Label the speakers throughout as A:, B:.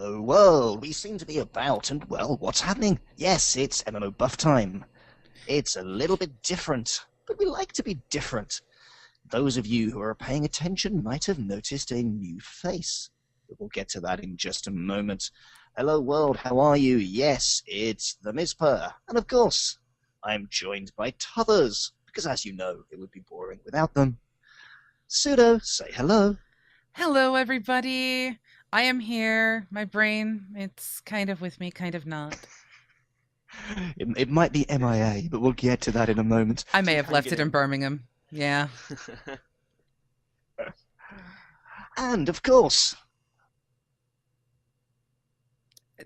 A: Hello world, we seem to be about, and well, what's happening? Yes, it's MMO buff time. It's a little bit different, but we like to be different. Those of you who are paying attention might have noticed a new face. But we'll get to that in just a moment. Hello world, how are you? Yes, it's the Mizpah, and of course, I'm joined by T'others, because as you know, it would be boring without them. Pseudo, say hello.
B: Hello, everybody. I am here. My brain, it's kind of with me, kind of not.
A: It might be MIA, but we'll get to that in a moment.
B: I may have left it in Birmingham. Yeah.
A: And of course,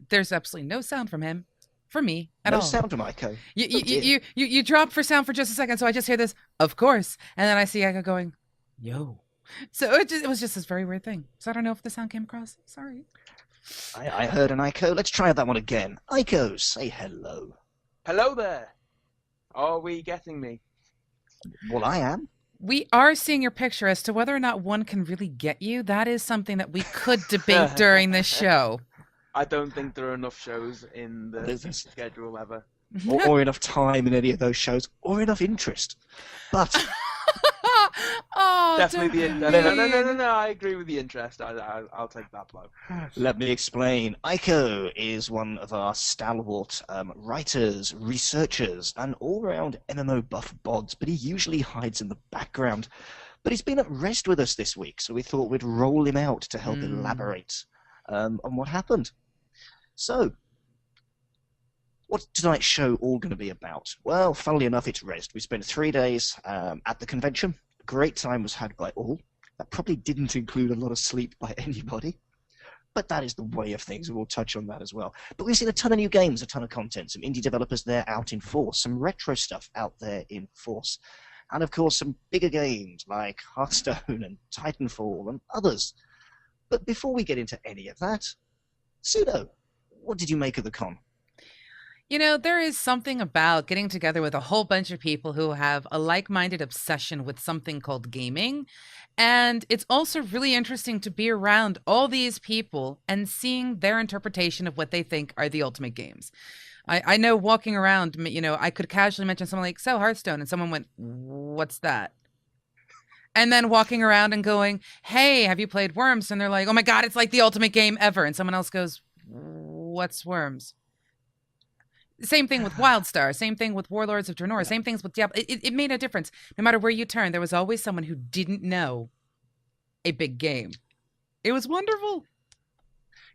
B: There's absolutely no sound from him, from me, at
A: no
B: all.
A: sound from Ico.
B: You dropped for sound for just a second, so I just hear this, of course, and then I see Ico going, yo. So it was just this very weird thing. So I don't know if the sound came across. Sorry.
A: I heard an Ico. Let's try that one again. Ico, say hello.
C: Hello there. Are we getting me?
A: Well, I am.
B: We are seeing your picture. As to whether or not one can really get you, that is something that we could debate during this show.
C: I don't think there are enough shows in the
A: Business.
C: schedule ever.
A: Or enough time in any of those shows, or enough interest. But
B: Oh,
C: Definitely the
B: don't
C: interest.
B: be
C: No. I agree with the interest. I'll take that blow.
A: let me explain. Ico is one of our stalwart writers, researchers, and all-round MMO buff bods, but he usually hides in the background. But he's been at Rezzed with us this week, so we thought we'd roll him out to help elaborate on what happened. So, what's tonight's show all going to be about? Well, funnily enough, it's Rezzed. We spent 3 days at the convention. Great time was had by all. That probably didn't include a lot of sleep by anybody. But that is the way of things, and we'll touch on that as well. But we've seen a ton of new games, a ton of content, some indie developers there out in force, some retro stuff out there in force, and of course some bigger games like Hearthstone and Titanfall and others. But before we get into any of that, Pseudo, what did you make of the con?
B: You know, there is something about getting together with a whole bunch of people who have a like-minded obsession with something called gaming. And it's also really interesting to be around all these people and seeing their interpretation of what they think are the ultimate games. I know walking around, you know, I could casually mention something like, so Hearthstone, and someone went, what's that? And then walking around and going, hey, have you played Worms? And they're like, oh my God, it's like the ultimate game ever. And someone else goes, what's Worms? Same thing with Wildstar, same thing with Warlords of Draenor, same things with Diablo. It made a difference. No matter where you turn, there was always someone who didn't know a big game. It was wonderful.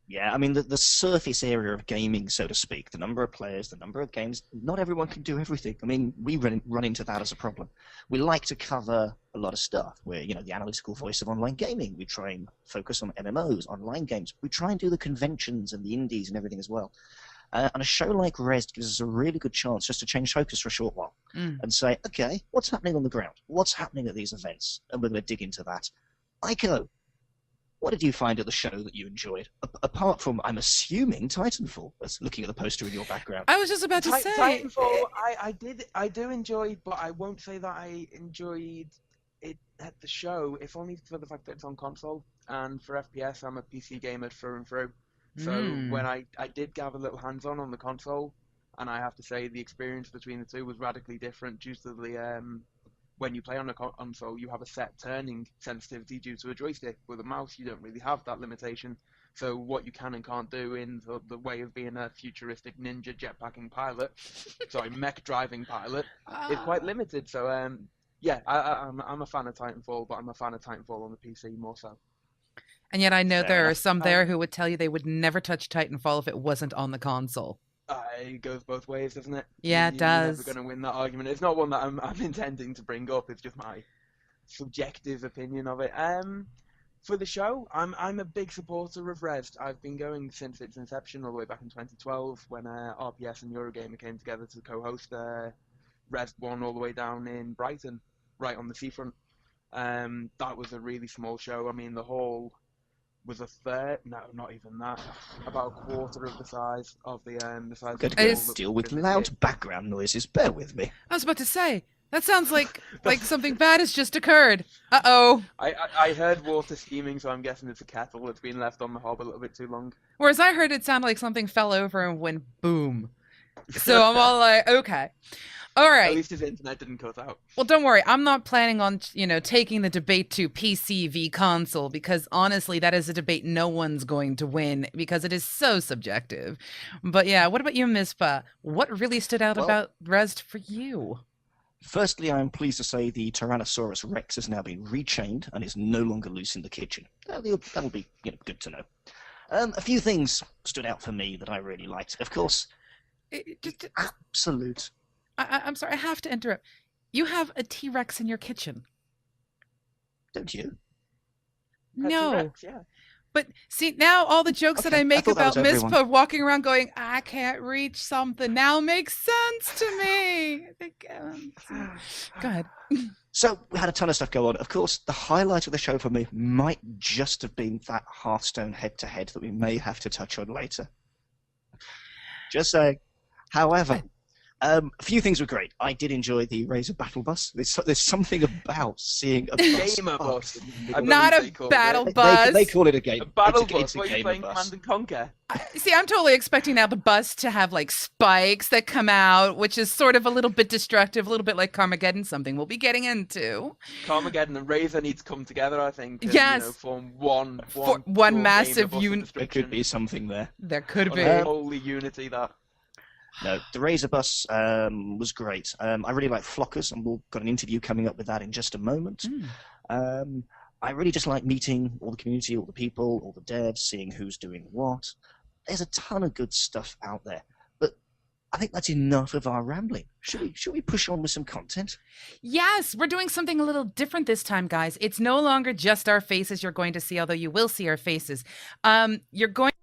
A: Yeah, I mean, the surface area of gaming, so to speak, the number of players, the number of games, not everyone can do everything. I mean, we run into that as a problem. We like to cover a lot of stuff. We're, you know, the analytical voice of online gaming. We try and focus on MMOs, online games. We try and do the conventions and the indies and everything as well. And a show like Rezzed gives us a really good chance just to change focus for a short while and say, okay, what's happening on the ground? What's happening at these events? And we're going to dig into that. Ico, what did you find at the show that you enjoyed? Apart from, I'm assuming, Titanfall, as looking at the poster in your background.
B: I was just about to say.
C: Titanfall, I do enjoy, but I won't say that I enjoyed it at the show, if only for the fact that it's on console. And for FPS, I'm a PC gamer through and through. So when I did have a little hands-on on the console, and I have to say the experience between the two was radically different due to the when you play on a console, you have a set turning sensitivity due to a joystick. With a mouse, you don't really have that limitation. So what you can and can't do in the way of being a futuristic ninja jetpacking pilot, sorry, mech driving pilot, is quite limited. So yeah, I'm a fan of Titanfall, but I'm a fan of Titanfall on the PC more so.
B: And yet I know
A: Fair
B: there are
A: enough.
B: some there who would tell you they would never touch Titanfall if it wasn't on the console.
C: It goes both ways, doesn't it?
B: Yeah, it
C: You're
B: does.
C: never going to win that argument. It's not one that I'm intending to bring up. It's just my subjective opinion of it. For the show, I'm a big supporter of Rezzed. I've been going since its inception, all the way back in 2012, when RPS and Eurogamer came together to co-host Rezzed 1 all the way down in Brighton, right on the seafront. That was a really small show. I mean, the hall was a third, no, not even that, about a quarter of the size of the size.
A: Good
C: of
A: to
C: the
A: go
C: hall that
A: deal
C: was
A: with
C: in the
A: loud
C: theatre.
A: background noises. Bear with me.
B: I was about to say, That sounds like something bad has just occurred. Uh-oh.
C: I heard water steaming, so I'm guessing it's a kettle that's been left on the hob a little bit too long.
B: Whereas I heard it sounded like something fell over and went boom. So I'm all like, okay. All
C: At
B: right.
C: least his internet didn't cut out.
B: Well, don't worry. I'm not planning on, taking the debate to PC v console because honestly, that is a debate no one's going to win because it is so subjective. But yeah, what about you, Mizpah? What really stood out
A: Well-
B: about Rezzed for you?
A: Firstly, I am pleased to say the Tyrannosaurus Rex has now been rechained and is no longer loose in the kitchen. That'll be good to know. A few things stood out for me that I really liked. Of course, absolute.
B: I'm sorry, I have to interrupt. You have a T-Rex in your kitchen.
A: Don't you?
B: No.
C: T-Rex, yeah.
B: But see, now all the jokes that
A: Okay,
B: I make
A: thought that
B: about
A: was everyone.
B: Mizpah walking around going, I can't reach something, now makes sense to me. Go ahead.
A: So we had a ton of stuff go on. Of course, the highlight of the show for me might just have been that Hearthstone head-to-head that we may have to touch on later. Just saying. However, a few things were great. I did enjoy the Razor Battle Bus. There's something about seeing a bus.
C: Gamer
A: Oh,
C: bus. I
B: Not
C: believe they
B: a
C: call
B: battle
C: it.
B: bus.
A: They call it a game.
C: A battle
A: it's
C: bus.
A: a
C: What are you
A: gamer
C: playing
A: bus.
C: Command and Conquer?
B: See, I'm totally expecting now the bus to have like spikes that come out, which is sort of a little bit destructive, a little bit like Carmageddon, something we'll be getting into.
C: Carmageddon and Razor need to come together, I think. And,
B: Yes.
C: form one
B: one massive
C: gamer bus of
B: unit.
A: There could be something there.
B: There could be.
C: Holy unity, that.
A: No, the Razor Bus was great. I really like Flockers, and we've got an interview coming up with that in just a moment. I really just like meeting all the community, all the people, all the devs, seeing who's doing what. There's a ton of good stuff out there, but I think that's enough of our rambling. Should we push on with some content?
B: Yes, we're doing something a little different this time, guys. It's no longer just our faces you're going to see, although you will see our faces. You're going to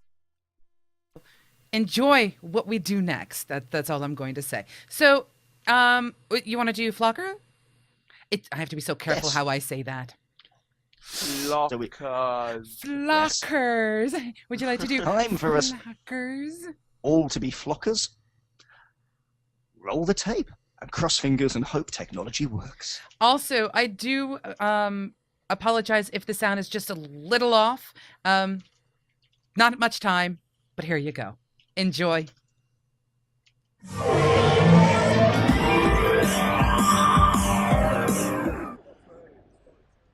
B: enjoy what we do next. That's all I'm going to say. So, you want to do Flocker? I have to be so careful
A: Yes.
B: how I say that.
C: Flockers.
B: Flockers. Would you like to do
A: Time for us
B: Flockers?
A: all to be Flockers. Roll the tape and cross fingers and hope technology works.
B: Also, I do apologize if the sound is just a little off. Not much time, but here you go. Enjoy.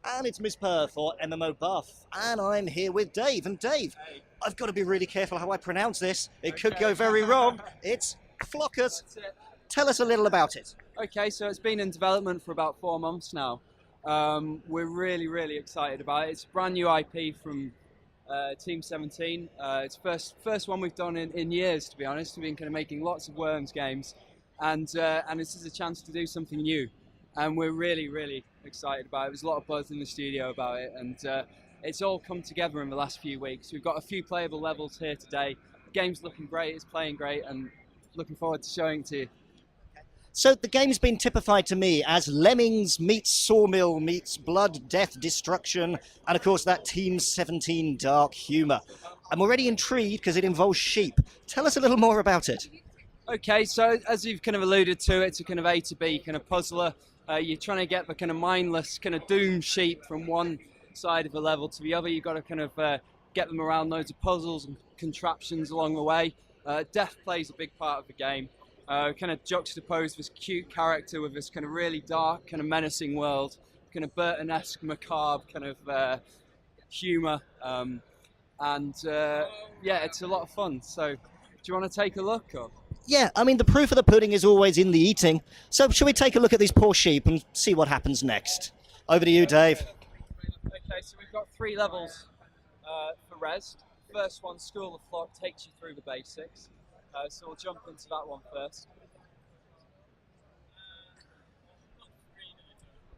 A: And it's Mizpah for MMOBuff, and I'm here with Dave. And Dave, I've got to be really careful how I pronounce this. It could go very wrong. It's Flockers.
D: That's it.
A: Tell us a little about it.
D: Okay, so it's been in development for about 4 months now. We're really, really excited about it. It's a brand new IP from Team 17. It's first one we've done in years, to be honest. We've been kind of making lots of Worms games, and this is a chance to do something new. And we're really, really excited about it. There's a lot of buzz in the studio about it, and it's all come together in the last few weeks. We've got a few playable levels here today. The game's looking great, it's playing great, and looking forward to showing it to you.
A: So the game's been typified to me as Lemmings meets Sawmill meets Blood, Death, Destruction, and of course that Team 17 dark humour. I'm already intrigued because it involves sheep. Tell us a little more about it.
D: Okay, so as you've kind of alluded to, it's a kind of A to B kind of puzzler. You're trying to get the kind of mindless kind of doom sheep from one side of the level to the other. You've got to kind of get them around loads of puzzles and contraptions along the way. Death plays a big part of the game. Kind of juxtapose this cute character with this kind of really dark, kind of menacing world, kind of Burton-esque, macabre kind of humour. Yeah, it's a lot of fun. So, do you want to take a look? Or?
A: Yeah, I mean, the proof of the pudding is always in the eating. So shall we take a look at these poor sheep and see what happens next? Over to you, Dave.
D: Okay, so we've got 3 levels for Rezzed. First one, School of Flock, takes you through the basics. So we'll jump into that one first.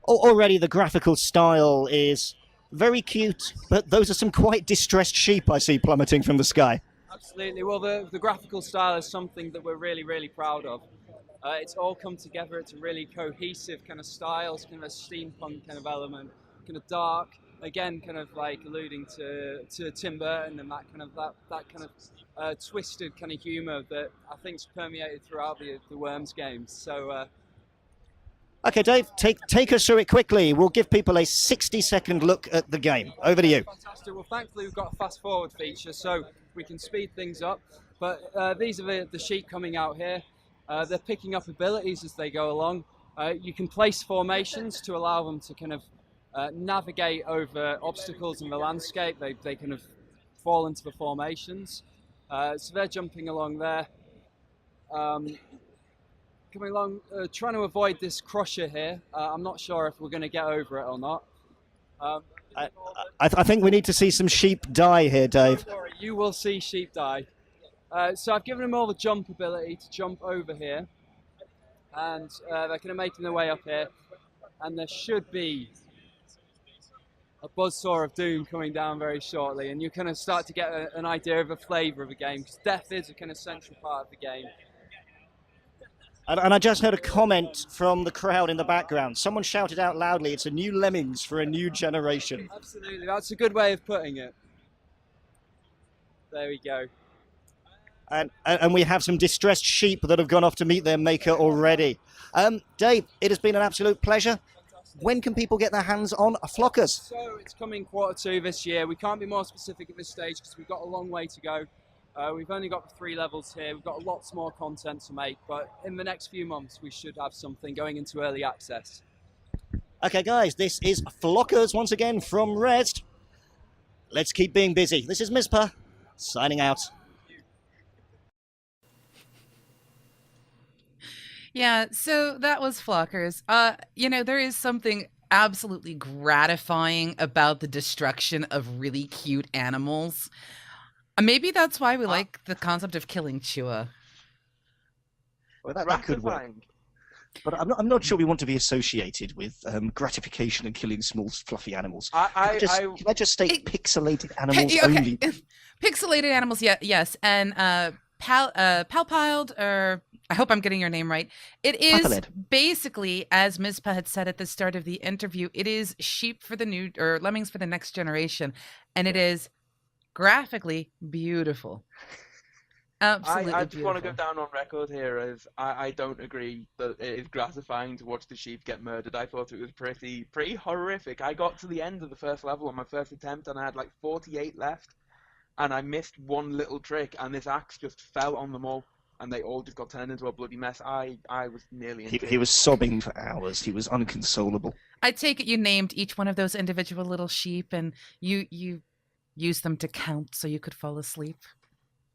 A: Already the graphical style is very cute, but those are some quite distressed sheep I see plummeting from the sky.
D: Absolutely. Well, the graphical style is something that we're really, really proud of. It's all come together. It's a really cohesive kind of style. It's kind of a steampunk kind of element, kind of dark. Again, kind of like alluding to Tim Burton and that kind of twisted kind of humour that I think's permeated throughout the Worms games. So
E: Okay, Dave, take us through it quickly. We'll give people a 60-second look at the game. Over to you.
D: Fantastic. Well, thankfully we've got a fast forward feature, so we can speed things up. But these are the sheep coming out here. They're picking up abilities as they go along. You can place formations to allow them to kind of navigate over obstacles in the landscape. They kind of fall into the formations. So they're jumping along there. Coming along, trying to avoid this crusher here. I'm not sure if we're going to get over it or not.
E: I think we need to see some sheep die here, Dave.
D: Don't worry, you will see sheep die. So I've given them all the jump ability to jump over here. And they're kind of making their way up here. And there should be a buzzsaw of doom coming down very shortly. And you kind of start to get an idea of the flavour of the game. Because death is a kind of central part of the game.
E: And I just heard a comment from the crowd in the background. Someone shouted out loudly, it's a new Lemmings for a new generation.
D: Absolutely, that's a good way of putting it. There we go.
E: And we have some distressed sheep that have gone off to meet their maker already. Dave, it has been an absolute pleasure. When can people get their hands on Flockers?
D: So it's coming Q2 this year. We can't be more specific at this stage because we've got a long way to go. We've only got 3 levels here. We've got lots more content to make, but in the next few months, we should have something going into early access.
E: Okay, guys, this is Flockers once again from Rezzed. Let's keep being busy. This is Mizpah, signing out.
B: Yeah, so that was Flockers. There is something absolutely gratifying about the destruction of really cute animals. Maybe that's why we like the concept of killing Chua.
A: Well, that could work. But I'm not sure we want to be associated with gratification and killing small, fluffy animals. Can I just state pixelated animals only?
B: Pixelated animals, yeah, yes. And palpiled, or I hope I'm getting your name right. It is
A: Papaled.
B: Basically, as Mizpah had said at the start of the interview, it is sheep for the new, or lemmings for the next generation. And it is graphically beautiful. Absolutely
C: I just
B: beautiful.
C: want to go down on record here as I don't agree that it is gratifying to watch the sheep get murdered. I thought it was pretty horrific. I got to the end of the first level on my first attempt and I had like 48 left and I missed one little trick and this axe just fell on them all and they all just got turned into a bloody mess. I was nearly in
A: He was sobbing for hours. He was unconsolable.
B: I take it you named each one of those individual little sheep and you used them to count so you could fall asleep.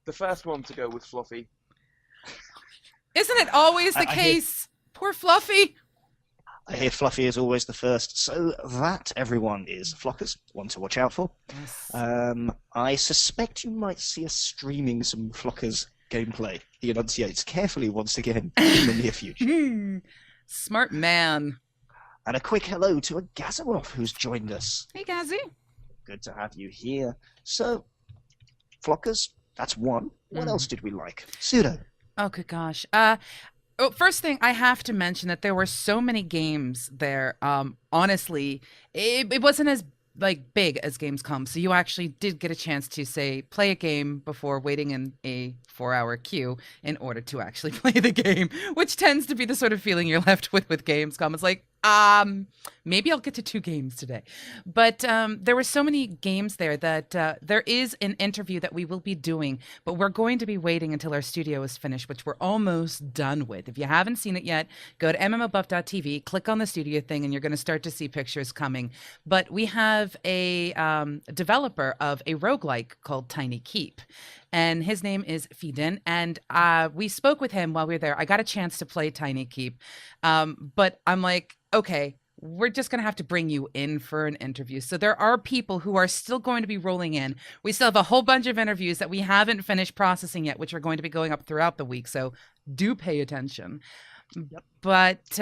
C: The first one to go was Fluffy.
B: Isn't it always the case? Poor Fluffy.
A: I hear Fluffy is always the first. So that, everyone, is Flockers. One to watch out for.
B: Yes.
A: I suspect you might see us streaming some Flockers gameplay. He enunciates carefully once again in the near future.
B: Smart man.
A: And a quick hello to a Gazarov who's joined us.
B: Hey, Gazzy.
A: Good to have you here. So, Flockers, that's one. What else did we like? Pseudo.
B: Oh, good gosh. First thing, I have to mention that there were so many games there. Honestly, it wasn't as big as Gamescom, so you actually did get a chance to play a game before waiting in a 4-hour queue in order to actually play the game, which tends to be the sort of feeling you're left with Gamescom. It's like, maybe I'll get to 2 games today. But there were so many games there that there is an interview that we will be doing, but we're going to be waiting until our studio is finished, which we're almost done with. If you haven't seen it yet, go to MMOBuff.TV, click on the studio thing, and you're going to start to see pictures coming. But we have a developer of a roguelike called Tiny Keep. And his name is Fiden, and we spoke with him while we were there. I got a chance to play Tiny Keep, but I'm like, okay, we're just going to have to bring you in for an interview. So there are people who are still going to be rolling in. We still have a whole bunch of interviews that we haven't finished processing yet, which are going to be going up throughout the week. So do pay attention. Yep. But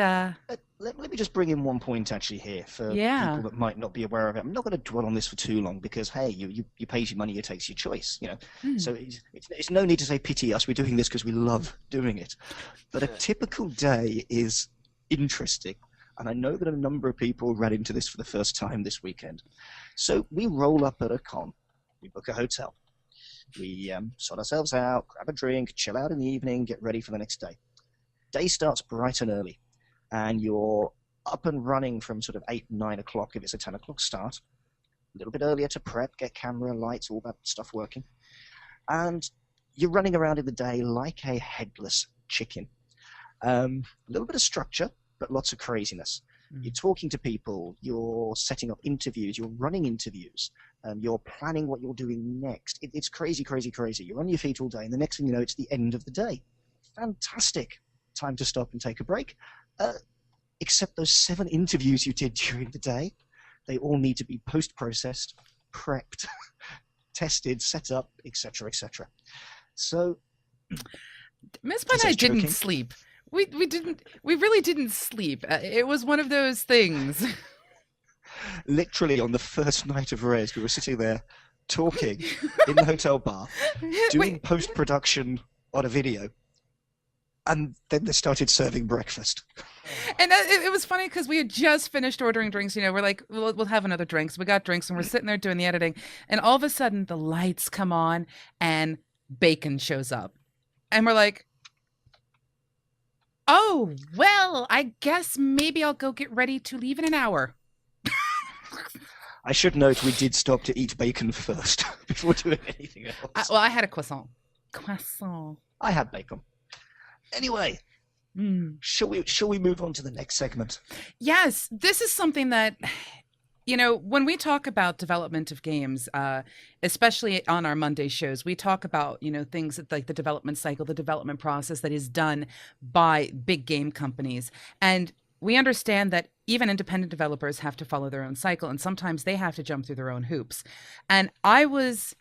A: let me just bring in one point actually here for people that might not be aware of it. I'm not going to dwell on this for too long because hey, you pays your money, you takes your choice, you know. So it's no need to say pity us. We're doing this because we love doing it. But a typical day is interesting, and I know that a number of people ran into this for the first time this weekend. So we roll up at a con, we book a hotel, we sort ourselves out, grab a drink, chill out in the evening, get ready for the next day. Day starts bright and early. and you're up and running from sort of 8, 9 o'clock if it's a 10 o'clock start. A little bit earlier to prep, get camera, lights, all that stuff working. And you're running around in the day like a headless chicken. A little bit of structure, but lots of craziness. You're talking to people, you're setting up interviews, you're running interviews, you're planning what you're doing next. It's crazy, crazy, crazy. You're on your feet all day, and the next thing you know, it's the end of the day. Fantastic time to stop and take a break. Except those 7 interviews you did during the day, they all need to be post-processed, prepped, tested, set up, etc., etc. So,
B: Mizpah and I didn't sleep. We really didn't sleep. It was one of those things.
A: Literally on the first night of Rezzed, we were sitting there talking in the hotel bar, doing post-production on a video, and then they started serving breakfast.
B: And it was funny because we had just finished ordering drinks. You know, we're like, we'll have another drink. So we got drinks, and we're sitting there doing the editing, and all of a sudden the lights come on, and bacon shows up, and we're like, oh, well, I guess maybe I'll go get ready to leave in an hour.
A: I should note we did stop to eat bacon first before doing anything else.
B: I had a croissant. Croissant.
A: I had bacon. Anyway, shall we move on to the next segment?
B: Yes, this is something that, you know, when we talk about development of games, especially on our Monday shows, we talk about, you know, things like the development cycle, the development process that is done by big game companies. And we understand that even independent developers have to follow their own cycle, and sometimes they have to jump through their own hoops. And I was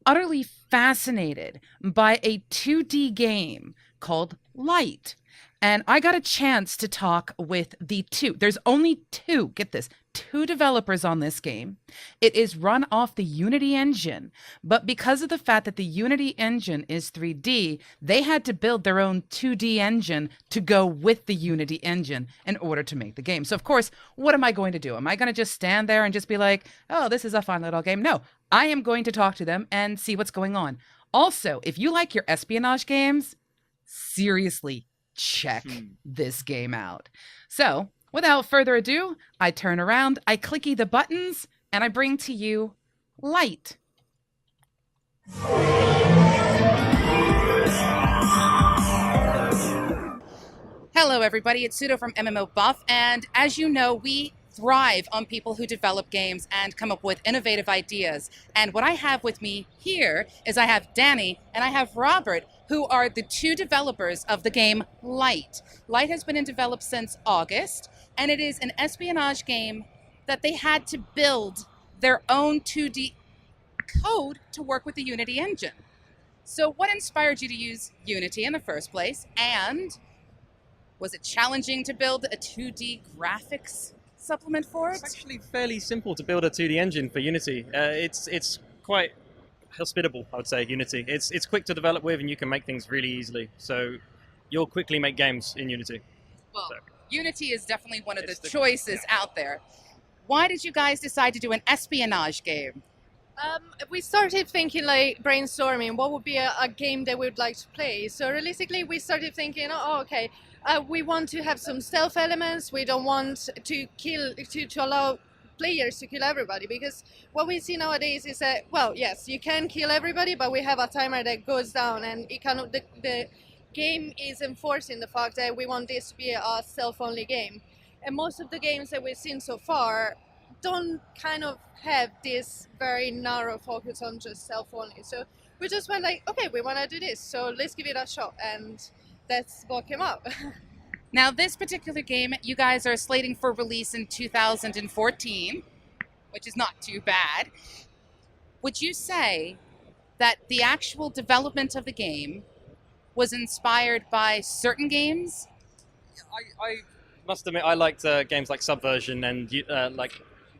B: utterly fascinated by a 2D game called Light. And I got a chance to talk with there's only 2, get this, 2 developers on this game. It is run off the Unity engine, but because of the fact that the Unity engine is 3D, they had to build their own 2D engine to go with the Unity engine in order to make the game. So of course, what am I going to do? Am I going to just stand there and just be like, oh, this is a fun little game? No, I am going to talk to them and see what's going on. Also, if you like your espionage games, seriously, check this game out. So, without further ado, I turn around, I clicky the buttons, and I bring to you Light. Hello, everybody. It's Pseudo from MMOBuff, and as you know, we thrive on people who develop games and come up with innovative ideas. And what I have with me here is I have Danny and I have Robert, who are the 2 developers of the game Light. Light has been in development since August, and it is an espionage game that they had to build their own 2D code to work with the Unity engine. So what inspired you to use Unity in the first place? And was it challenging to build a 2D graphics supplement for it?
F: It's actually fairly simple to build a 2D engine for Unity. It's quite hospitable, I would say, Unity. It's quick to develop with, and you can make things really easily. So you'll quickly make games in Unity.
B: Well, Unity is definitely one of the choices out there. Why did you guys decide to do an espionage game?
G: We started thinking, like, brainstorming what would be a game that we would like to play. So realistically, we started thinking, okay, we want to have some stealth elements. We don't want to kill, to allow players to kill everybody, because what we see nowadays is that, well, yes, you can kill everybody, but we have a timer that goes down, and it kind of, the game is enforcing the fact that we want this to be a stealth-only game. And most of the games that we've seen so far don't kind of have this very narrow focus on just stealth only. So we just went like, okay, we want to do this, so let's give it a shot, and that's what came up.
B: Now, this particular game, you guys are slating for release in 2014, which is not too bad. Would you say that the actual development of the game was inspired by certain games?
F: I must admit, I liked games like Subversion and, like,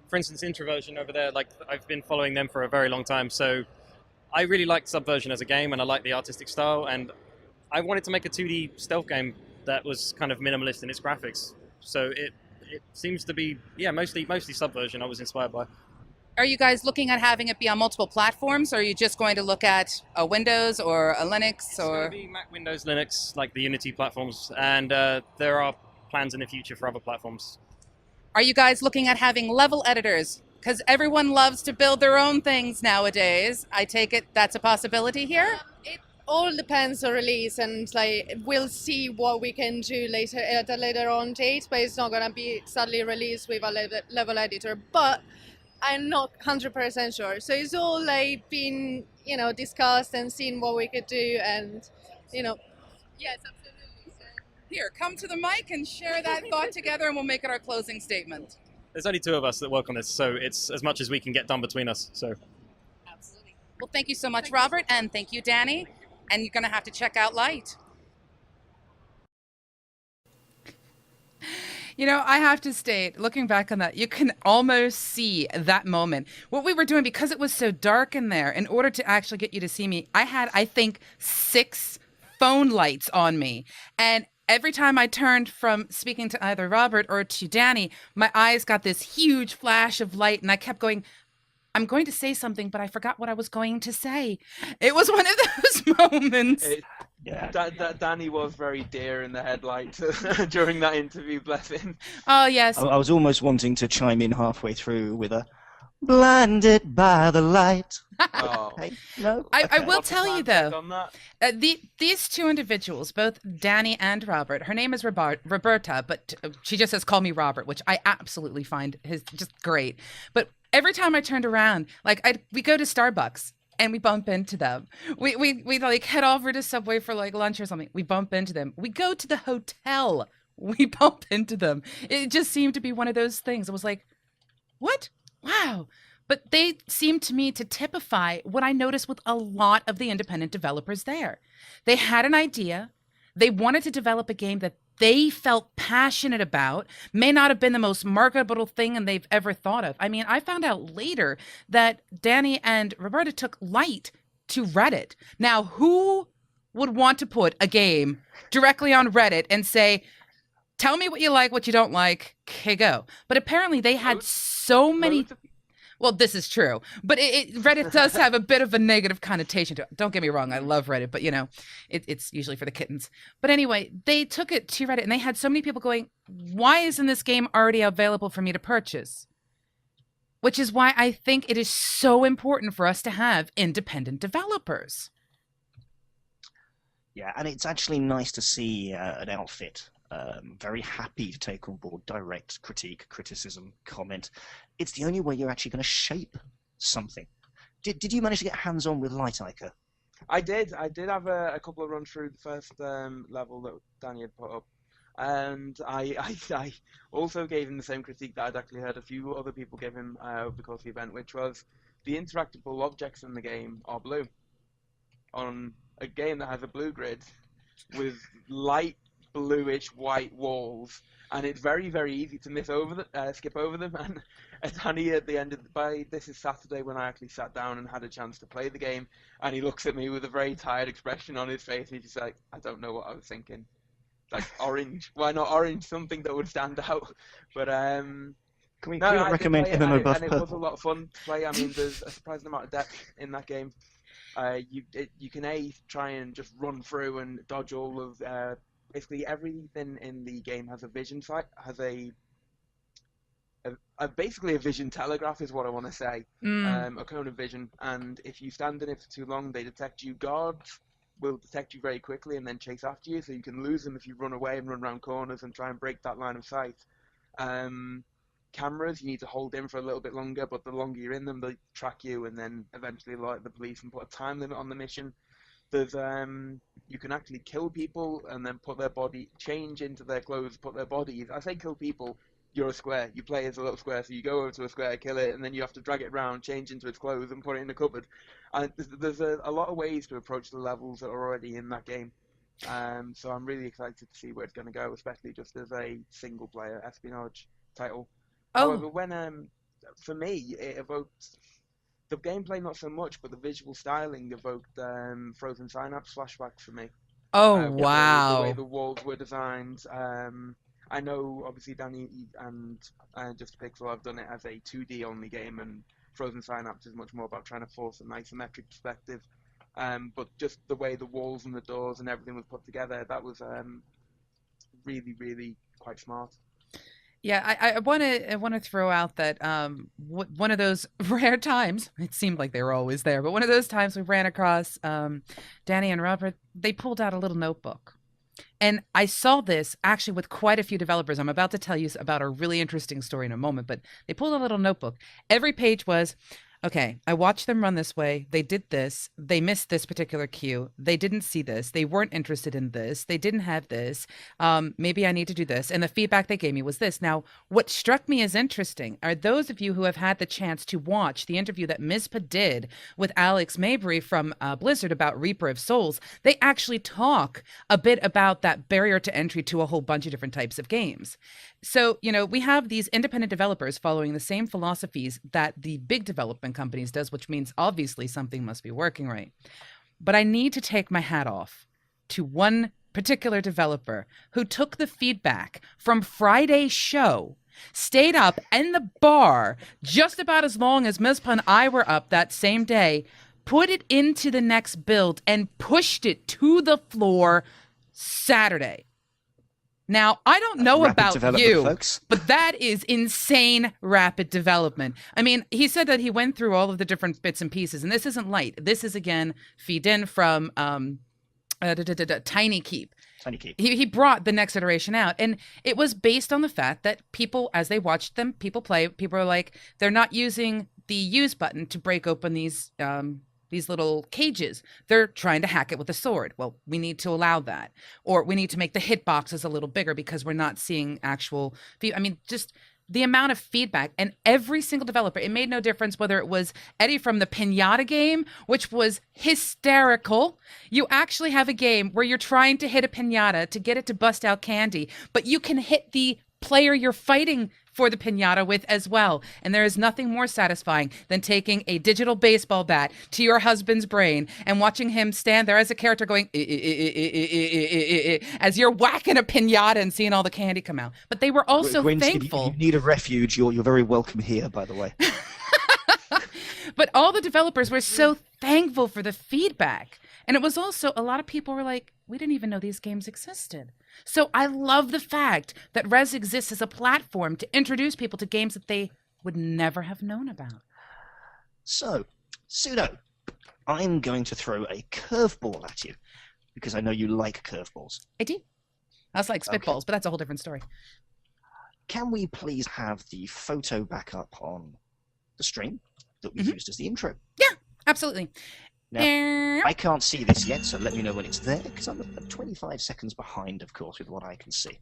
F: for instance, Introversion over there. Like, I've been following them for a very long time, so I really liked Subversion as a game, and I liked the artistic style, and I wanted to make a 2D stealth game that was kind of minimalist in its graphics. So it seems to be, mostly Subversion I was inspired by.
B: Are you guys looking at having it be on multiple platforms, or are you just going to look at a Windows or a Linux?
F: It's going to be Mac, Windows, Linux, like the Unity platforms, and there are plans in the future for other platforms.
B: Are you guys looking at having level editors? Because everyone loves to build their own things nowadays. I take it that's a possibility here?
G: It all depends on release, and like we'll see what we can do later at a later on date, but it's not gonna be suddenly released with a level editor. But I'm not 100% sure. So it's all like been, discussed and seen what we could do, and yes, absolutely. So.
B: Here, come to the mic and share that thought together, and we'll make it our closing statement.
F: There's only 2 of us that work on this, so it's as much as we can get done between us. So,
B: Absolutely. Well, thank you so much, Robert, and thank you, Danny. And you're going to have to check out Light. I have to state, looking back on that, you can almost see that moment. What we were doing, because it was so dark in there, in order to actually get you to see me, I had, I think, 6 phone lights on me. And every time I turned from speaking to either Robert or to Danny, my eyes got this huge flash of light, and I kept going, I'm going to say something, but I forgot what I was going to say. It was one of those moments.
C: Danny was very deer in the headlights during that interview, bless him.
B: Oh, yes.
A: I was almost wanting to chime in halfway through with a blinded by the light.
C: Oh.
A: Hey, no.
B: I will tell you, though,
C: On that?
B: these 2 individuals, both Danny and Robert, her name is Roberta, but she just says, call me Robert, which I absolutely find is just great. But every time I turned around, we go to Starbucks and we bump into them. We like head over to Subway for like lunch or something. We bump into them. We go to the hotel. We bump into them. It just seemed to be one of those things. It was like, what? Wow. But they seemed to me to typify what I noticed with a lot of the independent developers there. They had an idea. They wanted to develop a game that they felt passionate about, may not have been the most marketable thing and they've ever thought of. I mean, I found out later that Danny and Roberta took Light to Reddit. Now, who would want to put a game directly on Reddit and say, tell me what you like, what you don't like, okay, go. But apparently they had so many... Well, this is true, but Reddit does have a bit of a negative connotation to it. Don't get me wrong, I love Reddit, but it's usually for the kittens. But anyway, they took it to Reddit and they had so many people going, why isn't this game already available for me to purchase? Which is why I think it is so important for us to have independent developers.
A: Yeah, and it's actually nice to see an outfit very happy to take on board direct critique, criticism, comment. It's the only way you're actually going to shape something. Did you manage to get hands-on with Light Ica?
C: I did have a couple of runs through the first level that Danny had put up. And I also gave him the same critique that I'd actually heard a few other people give him over the course of the event, which was the interactable objects in the game are blue. On a game that has a blue grid with light bluish white walls, and it's very, very easy to skip over them. And Danny at the end of this is Saturday when I actually sat down and had a chance to play the game, and he looks at me with a very tired expression on his face. He's just like, I don't know what I was thinking. Like, orange. Why not orange? Something that would stand out. But
A: Can we recommend MMOBuff.TV?
C: And it was a lot of fun to play. I mean, there's a surprising amount of depth in that game. You can try and just run through and dodge all of basically everything in the game has a vision sight, has basically a vision telegraph is what I want to say, a cone of vision, and if you stand in it for too long, they detect you. Guards will detect you very quickly and then chase after you, so you can lose them if you run away and run around corners and try and break that line of sight. Cameras, you need to hold in for a little bit longer, but the longer you're in them, they track you and then eventually alert the police and put a time limit on the mission. There's you can actually kill people and then put their body, change into their clothes, put their bodies. I say kill people, you're a square. You play as a little square, so you go over to a square, kill it, and then you have to drag it around, change into its clothes, and put it in a cupboard. And there's a lot of ways to approach the levels that are already in that game. So I'm really excited to see where it's going to go, especially just as a single-player espionage title.
B: Oh.
C: However, when for me, it evoked the gameplay not so much, but the visual styling evoked Frozen Synapse flashbacks for me.
B: Oh, wow.
C: The way the walls were designed. I know, obviously, Danny and Just Pixel have done it as a 2D only game, and Frozen Synapse is much more about trying to force an isometric perspective. But just the way the walls and the doors and everything was put together, that was really, really quite smart.
B: Yeah, I want to throw out that one of those rare times, it seemed like they were always there, but one of those times we ran across Danny and Robert. They pulled out a little notebook. And I saw this actually with quite a few developers. I'm about to tell you about a really interesting story in a moment, but they pulled a little notebook. Every page was, okay, I watched them run this way. They did this. They missed this particular cue. They didn't see this. They weren't interested in this. They didn't have this. Maybe I need to do this. And the feedback they gave me was this. Now, what struck me as interesting are those of you who have had the chance to watch the interview that Mizpah did with Alex Mabry from Blizzard about Reaper of Souls. They actually talk a bit about that barrier to entry to a whole bunch of different types of games. So, we have these independent developers following the same philosophies that the big development companies does, which means obviously something must be working right. But I need to take my hat off to one particular developer who took the feedback from Friday's show, stayed up in the bar just about as long as Mizpah and I were up that same day, put it into the next build, and pushed it to the floor Saturday. Now, I don't know about you, folks, but that is insane rapid development. I mean, he said that he went through all of the different bits and pieces, and this isn't light. This is, again, feed in from Tiny Keep.
A: Tiny Keep.
B: He brought the next iteration out, and it was based on the fact that people, as they watched them, people play, people are like, they're not using the use button to break open these little cages. They're trying to hack it with a sword. Well, we need to allow that. Or we need to make the hitboxes a little bigger because we're not seeing actual... I mean, just the amount of feedback. And every single developer, it made no difference whether it was Eddie from the Pinata game, which was hysterical. You actually have a game where you're trying to hit a pinata to get it to bust out candy, but you can hit the player you're fighting for the pinata with as well. And there is nothing more satisfying than taking a digital baseball bat to your husband's brain and watching him stand there as a character going as you're whacking a pinata and seeing all the candy come out. But they were also thankful.
A: You need a refuge. You're very welcome here, by the way.
B: But all the developers were so thankful for the feedback. And it was also, a lot of people were like, we didn't even know these games existed. So I love the fact that Rezzed exists as a platform to introduce people to games that they would never have known about.
A: So, Pseudo, I'm going to throw a curveball at you, because I know you like curveballs.
B: I do. That's like spitballs, but that's a whole different story.
A: Can we please have the photo back up on the stream that we used as the intro?
B: Yeah, absolutely.
A: Now, I can't see this yet, so let me know when it's there, because I'm 25 seconds behind, of course, with what I can see.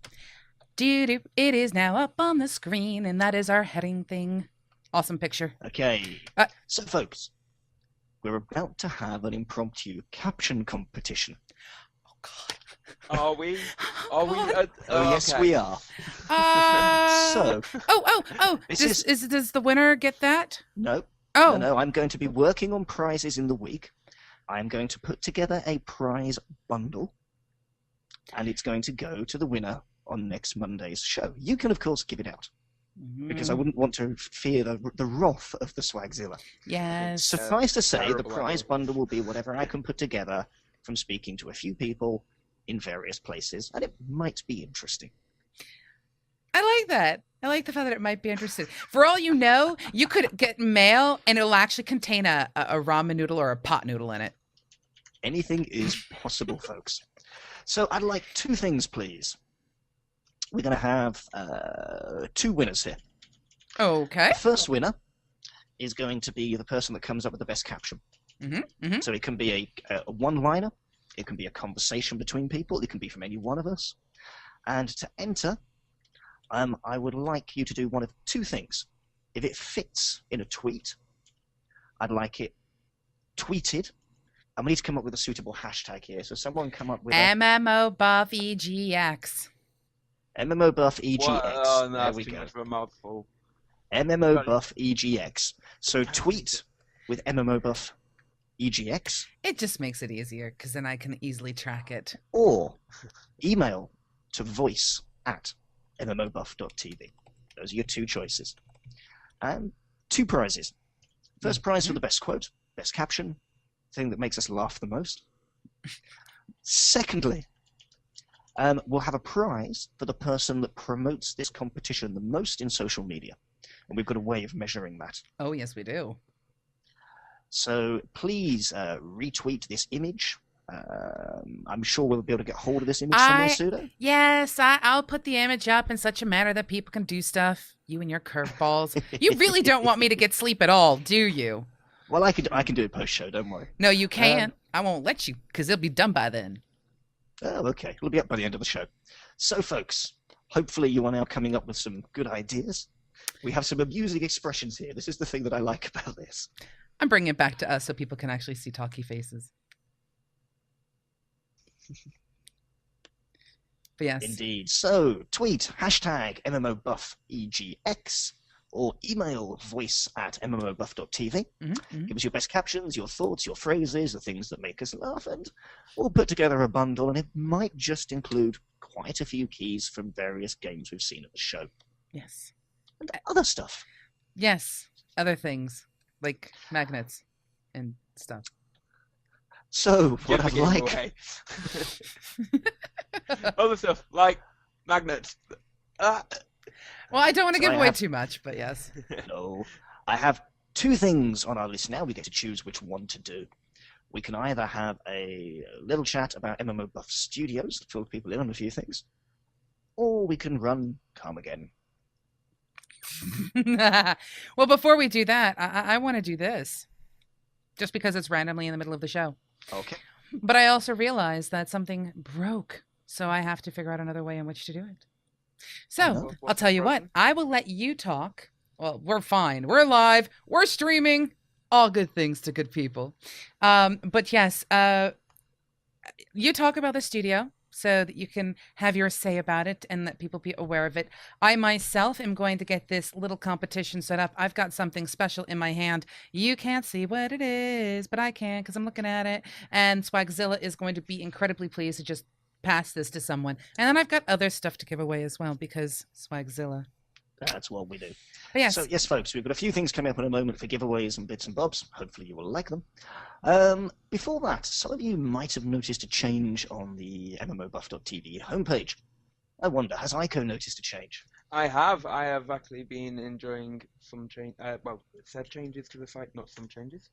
B: It is now up on the screen, and that is our heading thing. Awesome picture.
A: Okay. So, folks, we're about to have an impromptu caption competition.
B: Oh, God.
C: Are we? Are we?
A: Yes,
C: okay.
A: we are. So.
B: Does the winner get that?
A: No.
B: Oh.
A: No, I'm going to be working on prizes in the week. I'm going to put together a prize bundle, and it's going to go to the winner on next Monday's show. You can, of course, give it out, because I wouldn't want to fear the wrath of the Swagzilla.
B: Yes.
A: Suffice to say, the prize bundle will be whatever I can put together from speaking to a few people in various places, and it might be interesting.
B: I like that. I like the fact that it might be interesting. For all you know, you could get mail and it'll actually contain a ramen noodle or a pot noodle in it.
A: Anything is possible, folks. So I'd like two things, please. We're going to have two winners here.
B: Okay.
A: The first winner is going to be the person that comes up with the best caption. So it can be a one-liner. It can be a conversation between people. It can be from any one of us. And to enter... I would like you to do one of two things. If it fits in a tweet, I'd like it tweeted. And we need to come up with a suitable hashtag here. So someone come up with
B: MMOBuff.EGX.
A: MMOBuff.EGX.
C: Oh, no,
A: there we
C: too
A: go.
C: much of a mouthful.
A: MMOBuff.EGX. So tweet with MMOBuff.EGX.
B: It just makes it easier because then I can easily track it.
A: Or email to voice@MMOBuff.TV. Those are your two choices. And two prizes. First prize for the best quote, best caption, thing that makes us laugh the most. Secondly, We'll have a prize for the person that promotes this competition the most in social media. And we've got a way of measuring that.
B: Oh, yes, we do.
A: So please retweet this image. I'm sure we'll be able to get hold of this image somewhere, Pseudo.
B: Yes, I'll put the image up in such a manner that people can do stuff. You and your curveballs. You really don't want me to get sleep at all, do you?
A: Well, I can do it post-show, don't worry.
B: No, you can't. I won't let you, because it'll be done by then.
A: Oh, okay. It'll be up by the end of the show. So, folks, hopefully you are now coming up with some good ideas. We have some amusing expressions here. This is the thing that I like about this.
B: I'm bringing it back to us so people can actually see talky faces. But yes.
A: Indeed. So, tweet hashtag MMOBuff.EGX or email voice@MMOBuff.TV. Give us your best captions, your thoughts, your phrases, the things that make us laugh, and we'll put together a bundle, and it might just include quite a few keys from various games we've seen at the show.
B: Yes.
A: And other stuff.
B: Yes. Other things, like magnets and stuff.
A: So, what
C: Give
A: I'd
C: the game
A: like...
C: away. Other stuff, like magnets.
B: Well, I don't want to
A: So
B: give
A: I
B: away
A: have-
B: too much, but yes.
A: No. I have two things on our list now. We get to choose which one to do. We can either have a little chat about MMO Buff Studios to fill people in on a few things, or we can run Carmageddon.
B: Well, before we do that, I want to do this. Just because it's randomly in the middle of the show.
A: Okay.
B: But I also realized that something broke, so I have to figure out another way in which to do it. So, I'll tell you what, I will let you talk. Well, we're fine. We're live. We're streaming. All good things to good people. But yes, you talk about the studio so that you can have your say about it and let people be aware of it. I myself am going to get this little competition set up. I've got something special in my hand. You can't see what it is, but I can because I'm looking at it. And Swagzilla is going to be incredibly pleased to just pass this to someone. And then I've got other stuff to give away as well because Swagzilla.
A: That's what we do.
B: But yes.
A: So, yes, folks, we've got a few things coming up in a moment for giveaways and bits and bobs. Hopefully you will like them. Before that, some of you might have noticed a change on the MMOBuff.TV homepage. I wonder, has Ico noticed a change?
C: I have actually been enjoying some change. Well, it said changes to the site, not some changes.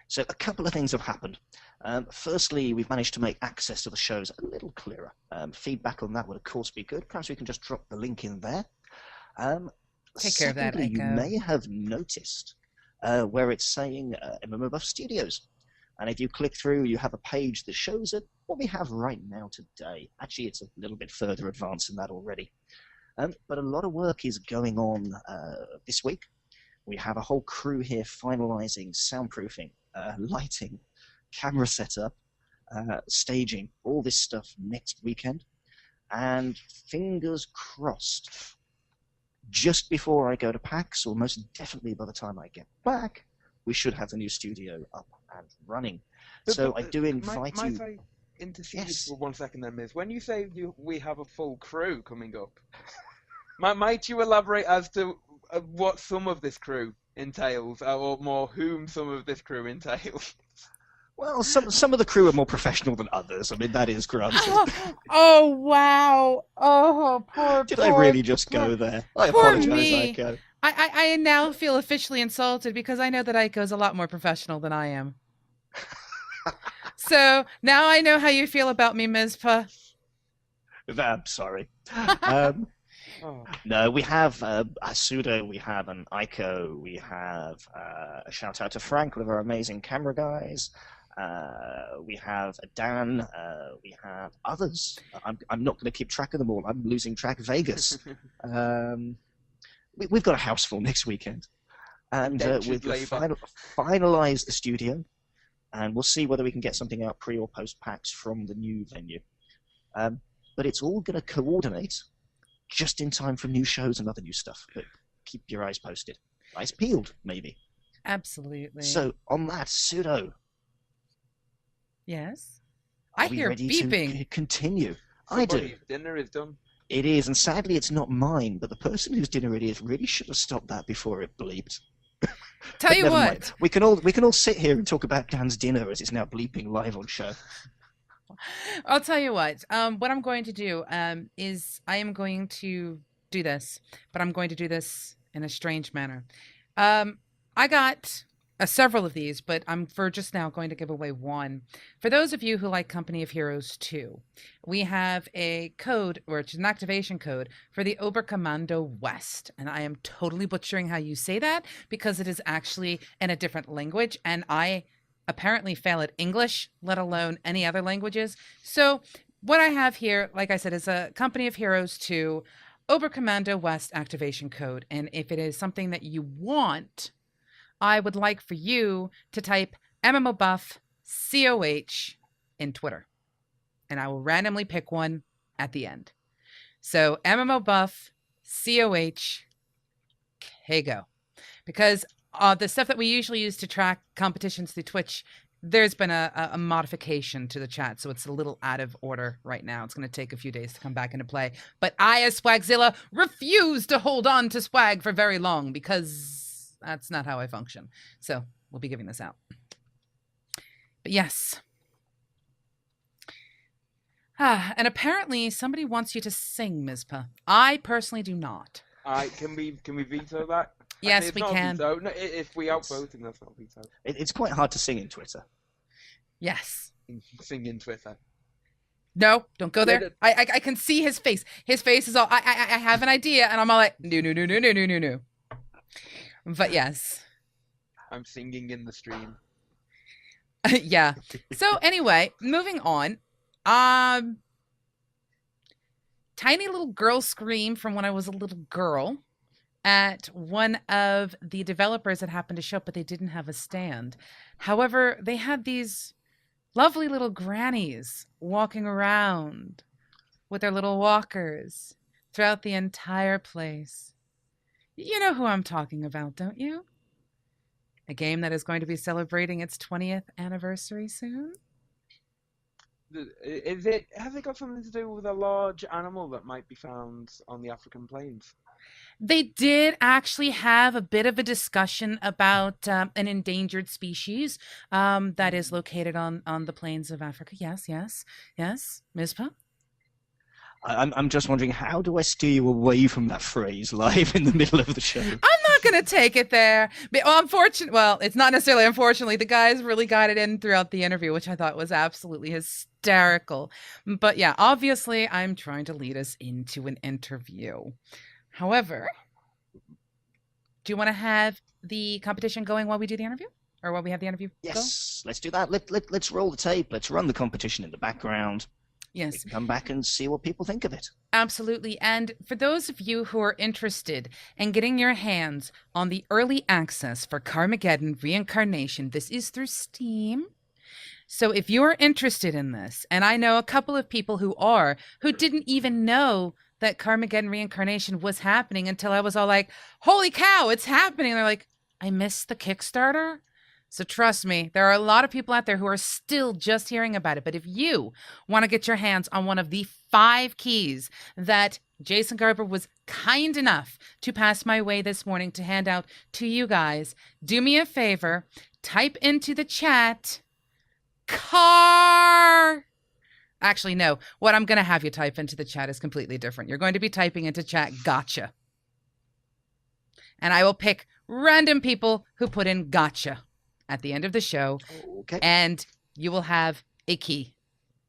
A: So a couple of things have happened. Firstly, we've managed to make access to the shows a little clearer. Feedback on that would, of course, be good. Perhaps we can just drop the link in there.
B: Take care of that,
A: Secondly, you
B: Echo.
A: may have noticed where it's saying MMOBuff Studios. And if you click through, you have a page that shows it, what we have right now today. Actually, it's a little bit further advanced than that already. But a lot of work is going on this week. We have a whole crew here finalizing soundproofing, lighting, camera setup, staging, all this stuff next weekend. And fingers crossed, just before I go to PAX, or most definitely by the time I get back, we should have the new studio up and running. So I do invite you...
C: Might I intercede for 1 second then, Miz? When you say we have a full crew coming up, might you elaborate as to what some of this crew entails, or more whom some of this crew entails?
A: Well, some of the crew are more professional than others. I mean, that is granted.
B: Oh, wow. Oh, poor
A: Did I really just go there? I
B: Poor
A: apologize,
B: me.
A: Ico.
B: I now feel officially insulted because I know that Aiko's a lot more professional than I am. So now I know how you feel about me, Mizpah.
A: I'm sorry.
C: Oh.
A: No, we have a Pseudo, we have an Ico, we have a shout out to Frank, one of our amazing camera guys. We have a Dan, we have others. I'm not going to keep track of them all. I'm losing track of Vegas. We've got a house full next weekend. And we've finalized the studio. And we'll see whether we can get something out pre or post PAX from the new venue. But it's all going to coordinate just in time for new shows and other new stuff. But keep your eyes posted. Eyes peeled, maybe.
B: Absolutely.
A: So, on that, Pseudo,
B: yes?
A: are
B: I
A: we
B: hear
A: ready
B: beeping.
A: to continue? I do.
C: Somebody's dinner is done.
A: It is, and sadly it's not mine, but the person whose dinner it is really should have stopped that before it bleeped.
B: Tell
A: But
B: you
A: never
B: what.
A: mind. We can all sit here and talk about Dan's dinner as it's now bleeping live on show.
B: I'll tell you what. What I'm going to do is I am going to do this, but I'm going to do this in a strange manner. I got several of these, but I'm for just now going to give away one. For those of you who like Company of Heroes 2, we have a code, or it's an activation code, for the Oberkommando West. And I am totally butchering how you say that because it is actually in a different language, and I apparently fail at English, let alone any other languages. So what I have here, like I said, is a Company of Heroes 2 Oberkommando West activation code. And if it is something that you want, I would like for you to type MMOBuff.COH in Twitter. And I will randomly pick one at the end. So MMOBuff.COH, go. Because the stuff that we usually use to track competitions through Twitch, there's been a modification to the chat, so it's a little out of order right now. It's going to take a few days to come back into play. But I, as Swagzilla, refuse to hold on to swag for very long because that's not how I function. So we'll be giving this out. But yes. And apparently somebody wants you to sing, Mizpah. I personally do not.
C: Can we veto that?
B: Yes,
C: It's
B: we
C: not a
B: can.
C: veto. No, if we outvote him, that's not a veto.
A: It's quite hard to sing in Twitter.
B: Yes.
C: Sing in Twitter.
B: No, don't go there.
C: No.
B: I can see his face. His face is all, I have an idea, and I'm all like, no. But yes.
C: I'm singing in the stream.
B: Yeah. So anyway, moving on. Tiny little girl scream from when I was a little girl at one of the developers that happened to show up, but they didn't have a stand. However, they had these lovely little grannies walking around with their little walkers throughout the entire place. You know who I'm talking about, don't you? A game that is going to be celebrating its 20th anniversary soon.
C: Has it got something to do with a large animal that might be found on the African plains?
B: They did actually have a bit of a discussion about an endangered species that is located on the plains of Africa. Yes. Mizpah?
A: I'm just wondering, how do I steer you away from that phrase live in the middle of the show?
B: I'm not going to take it there. Well, it's not necessarily unfortunately. The guys really got it in throughout the interview, which I thought was absolutely hysterical. But yeah, obviously, I'm trying to lead us into an interview. However, do you want to have the competition going while we do the interview? Or while we have the interview?
A: Yes, let's do that. Let's roll the tape. Let's run the competition in the background.
B: Yes.
A: We can come back and see what people think of it.
B: Absolutely. And for those of you who are interested in getting your hands on the early access for Carmageddon Reincarnation, this is through Steam. So if you're interested in this, and I know a couple of people who didn't even know that Carmageddon Reincarnation was happening until I was all like, holy cow, it's happening. And they're like, I missed the Kickstarter. So trust me, there are a lot of people out there who are still just hearing about it. But if you want to get your hands on one of the 5 keys that Jason Garber was kind enough to pass my way this morning to hand out to you guys, do me a favor, type into the chat, car. Actually, no, what I'm going to have you type into the chat is completely different. You're going to be typing into chat, gotcha. And I will pick random people who put in gotcha at the end of the show,
A: Okay.
B: and you will have a key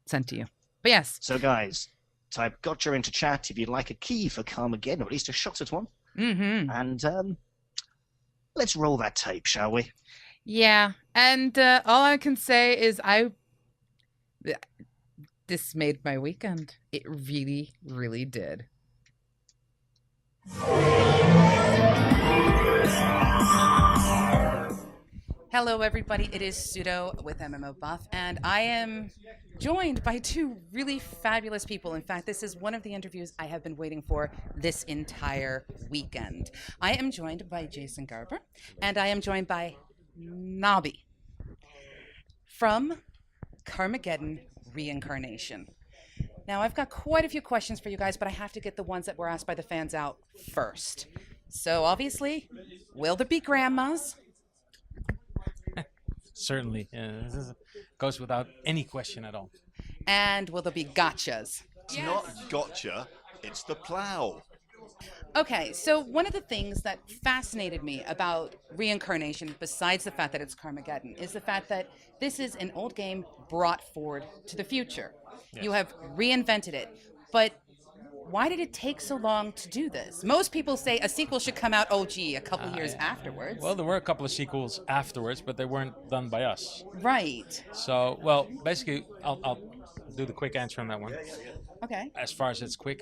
B: sent to you. But yes.
A: So guys, type gotcha into chat if you'd like a key for Carmageddon, or at least a shot at one.
B: Mm-hmm.
A: And let's roll that tape, shall we?
B: Yeah, and all I can say is this made my weekend. It really, really did. Hello, everybody. It is Pseudo with MMOBuff, and I am joined by 2 really fabulous people. In fact, this is one of the interviews I have been waiting for this entire weekend. I am joined by Jason Garber, and I am joined by Nobby from Carmageddon Reincarnation. Now, I've got quite a few questions for you guys, but I have to get the ones that were asked by the fans out first. So, obviously, will there be grandmas?
H: Certainly. This goes without any question at all.
B: And will there be gotchas?
H: It's not gotcha, it's the plow.
B: Okay, so one of the things that fascinated me about Reincarnation, besides the fact that it's Carmageddon, is the fact that this is an old game brought forward to the future.
I: Yes.
B: You have reinvented it, but why did it take so long to do this? Most people say a sequel should come out, a couple years afterwards.
I: Well, there were a couple of sequels afterwards, but they weren't done by us.
B: Right.
I: So, well, basically, I'll do the quick answer on that one.
B: Okay.
I: As far as it's quick.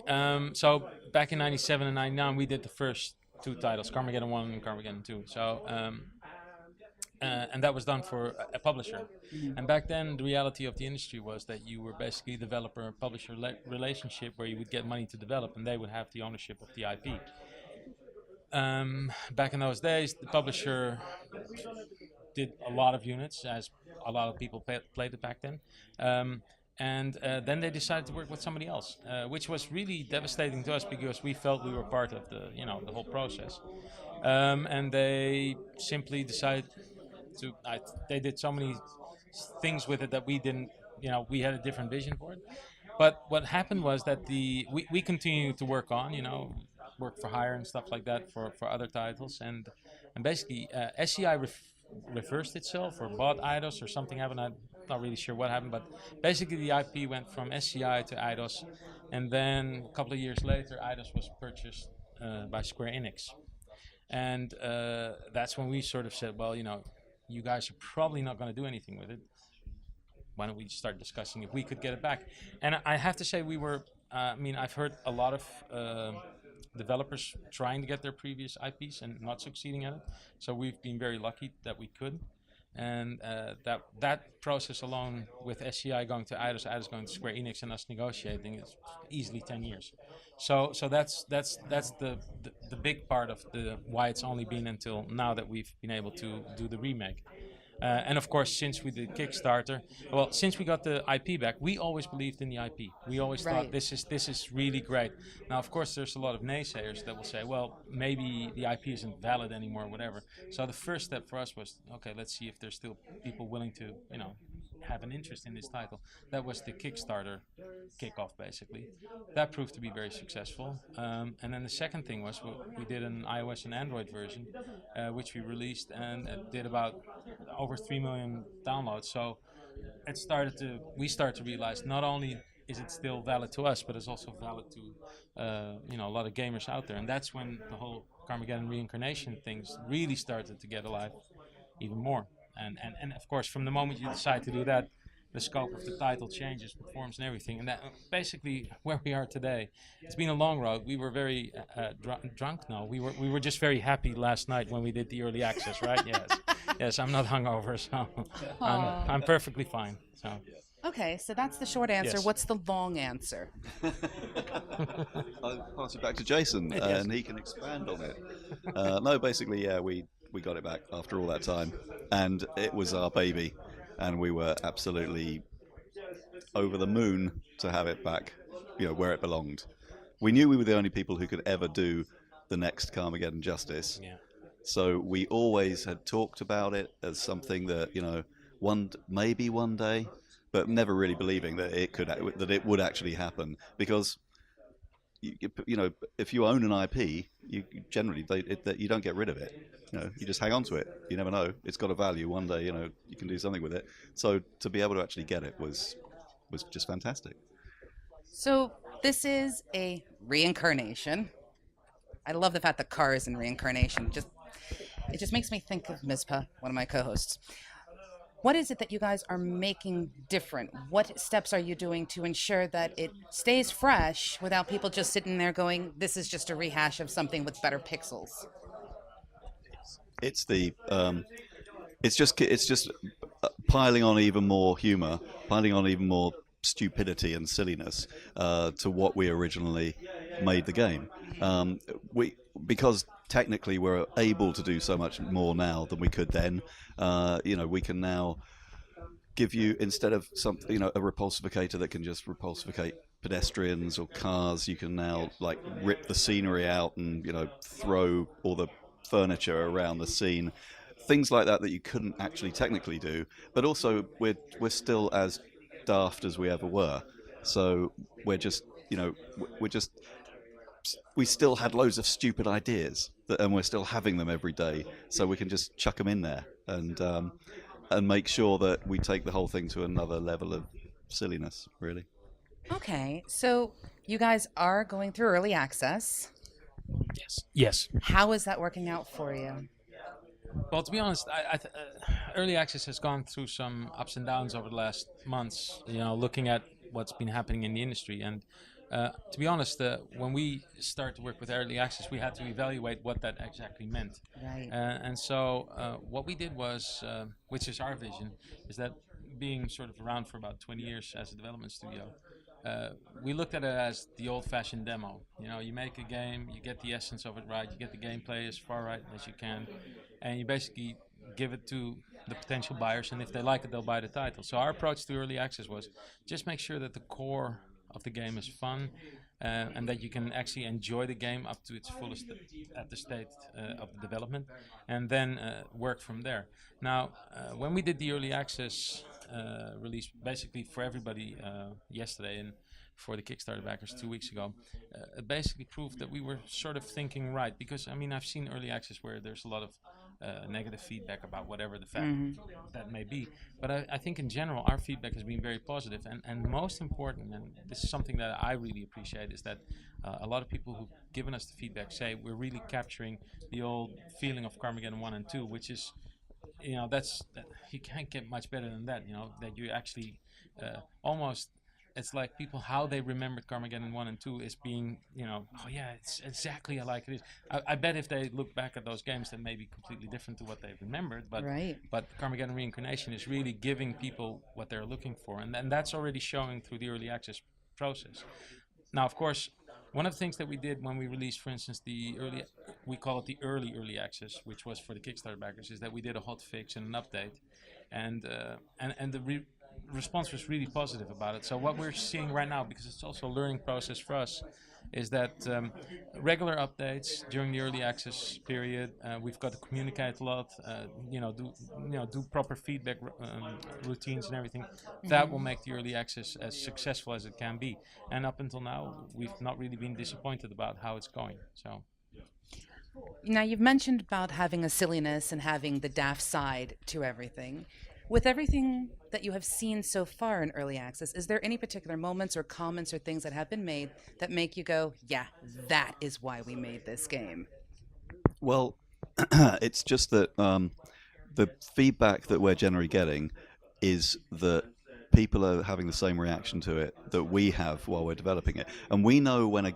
I: So back in 97 and 99, we did the first two titles, Carmageddon 1 and Carmageddon 2. So, and that was done for a publisher. And back then, the reality of the industry was that you were basically developer-publisher relationship where you would get money to develop and they would have the ownership of the IP. Back in those days, the publisher did a lot of units, as a lot of people played it back then. And then they decided to work with somebody else, which was really devastating to us because we felt we were part of the whole process. And they simply decided to. They did so many things with it that we didn't. We had a different vision for it. But what happened was that we continued to work on, work for hire and stuff like that for other titles, and basically SCI reversed itself or bought Eidos or something happened. I'm not really sure what happened, but basically the IP went from SCI to Eidos, and then a couple of years later Eidos was purchased by Square Enix, and that's when we sort of said, well, you guys are probably not going to do anything with it. Why don't we start discussing if we could get it back? And I have to say we were, I've heard a lot of developers trying to get their previous IPs and not succeeding at it. So we've been very lucky that we could. And that process alone with SCI going to Eidos going to Square Enix and us negotiating is easily 10 years. So that's the big part of why it's only been until now that we've been able to do the remake. And of course, since we did Kickstarter, since we got the IP back, we always believed in the IP. We always thought this is really great. Now, of course, there's a lot of naysayers that will say, well, maybe the IP isn't valid anymore, whatever. So the first step for us was, okay, let's see if there's still people willing to, have an interest in this title. That was the Kickstarter kickoff, basically. That proved to be very successful. And then the second thing was we did an iOS and Android version, which we released, and it did about over 3 million downloads. So we started to realize not only is it still valid to us, but it's also valid to a lot of gamers out there. And that's when the whole Carmageddon reincarnation things really started to get alive even more. And of course, from the moment you decide to do that, the scope of the title changes, performs, and everything. And that basically where we are today. It's been a long road. We were very drunk. No, we were just very happy last night when we did the early access, right? Yes, I'm not hungover, so I'm perfectly fine. So.
B: Okay, so that's the short answer.
I: Yes.
B: What's the long answer?
H: I'll pass it back to Jason, and he can expand on it. No, basically, we got it back after all that time, and it was our baby, and we were absolutely over the moon to have it back, where it belonged. We knew we were the only people who could ever do the next Carmageddon justice.
I: Yeah.
H: So we always had talked about it as something that, maybe one day, but never really believing that it would actually happen, because if you own an IP, you generally you don't get rid of it. You just hang on to it. You never know. It's got a value. One day, you can do something with it. So to be able to actually get it was just fantastic.
B: So this is a reincarnation. I love the fact that car is in reincarnation. It just makes me think of Mizpah, one of my co-hosts. What is it that you guys are making different? What steps are you doing to ensure that it stays fresh without people just sitting there going, this is just a rehash of something with better pixels?
H: It's just piling on even more humor, piling on even more stupidity and silliness to what we originally made the game. Because technically we're able to do so much more now than we could then. We can now give you, instead of something, a repulsificator that can just repulsivate pedestrians or cars, you can now rip the scenery out and throw all the furniture around the scene, things like that you couldn't actually technically do. But also we're still as daft as we ever were. So we're just, we still had loads of stupid ideas, and we're still having them every day. So we can just chuck them in there and make sure that we take the whole thing to another level of silliness, really.
B: Okay, so you guys are going through early access.
I: Yes.
B: How is that working out for you?
I: Well, to be honest, early access has gone through some ups and downs over the last months. Looking at what's been happening in the industry, and to be honest, when we started to work with early access, we had to evaluate what that exactly meant.
B: Right.
I: And so what we did was, which is our vision, is that being sort of around for about 20 years as a development studio, we looked at it as the old-fashioned demo. You make a game, you get the essence of it right, you get the gameplay as far right as you can, and you basically give it to the potential buyers, and if they like it, they'll buy the title. So our approach to early access was just make sure that the core of the game is fun, and that you can actually enjoy the game up to its fullest at the state of the development, and then work from there. Now, when we did the early access release, basically for everybody yesterday, and for the Kickstarter backers 2 weeks ago, it basically proved that we were sort of thinking right, because I've seen early access where there's a lot of negative feedback about whatever the fact that may be, but I think in general our feedback has been very positive, and most important, and this is something that I really appreciate, is that a lot of people who've given us the feedback say we're really capturing the old feeling of Carmageddon 1 and 2, which is, you can't get much better than that. That you actually almost, it's like people, how they remembered Carmageddon 1 and 2 is being, oh yeah, it's exactly like it is. I bet if they look back at those games, they may be completely different to what they've remembered, but
B: Right.
I: but Carmageddon Reincarnation is really giving people what they're looking for, and that's already showing through the early access process. Now, of course, one of the things that we did when we released, for instance, we call it the early access, which was for the Kickstarter backers, is that we did a hot fix and an update, and the response was really positive about it. So what we're seeing right now, because it's also a learning process for us, is that regular updates during the early access period, we've got to communicate a lot, do proper feedback routines and everything. That will make the early access as successful as it can be. And up until now, we've not really been disappointed about how it's going. So.
B: Now, you've mentioned about having a silliness and having the daft side to everything. With everything that you have seen so far in early access, is there any particular moments or comments or things that have been made that make you go, yeah, that is why we made this game?
H: Well, it's just that the feedback that we're generally getting is that people are having the same reaction to it that we have while we're developing it. And we know when a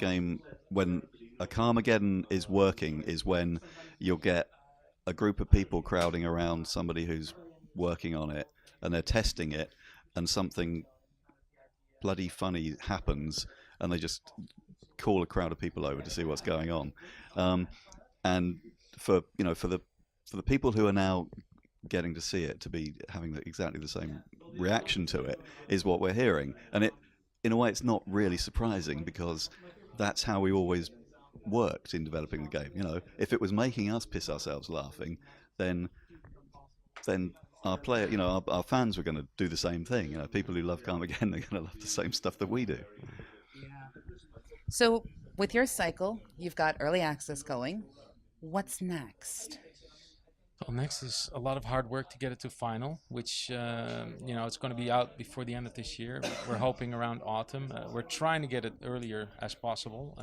H: Carmageddon is working is when you'll get a group of people crowding around somebody who's working on it, and they're testing it, and something bloody funny happens, and they just call a crowd of people over to see what's going on. And for the people who are now getting to see it, to be having exactly the same reaction to it, is what we're hearing. And in a way, it's not really surprising, because that's how we always worked in developing the game. If it was making us piss ourselves laughing, then our player, our fans were going to do the same thing. People who love Carmageddon are going to love the same stuff that we do.
B: Yeah. So, with your cycle, you've got early access going. What's next?
I: Well, next is a lot of hard work to get it to final, which, it's going to be out before the end of this year. We're hoping around autumn. We're trying to get it as early as possible.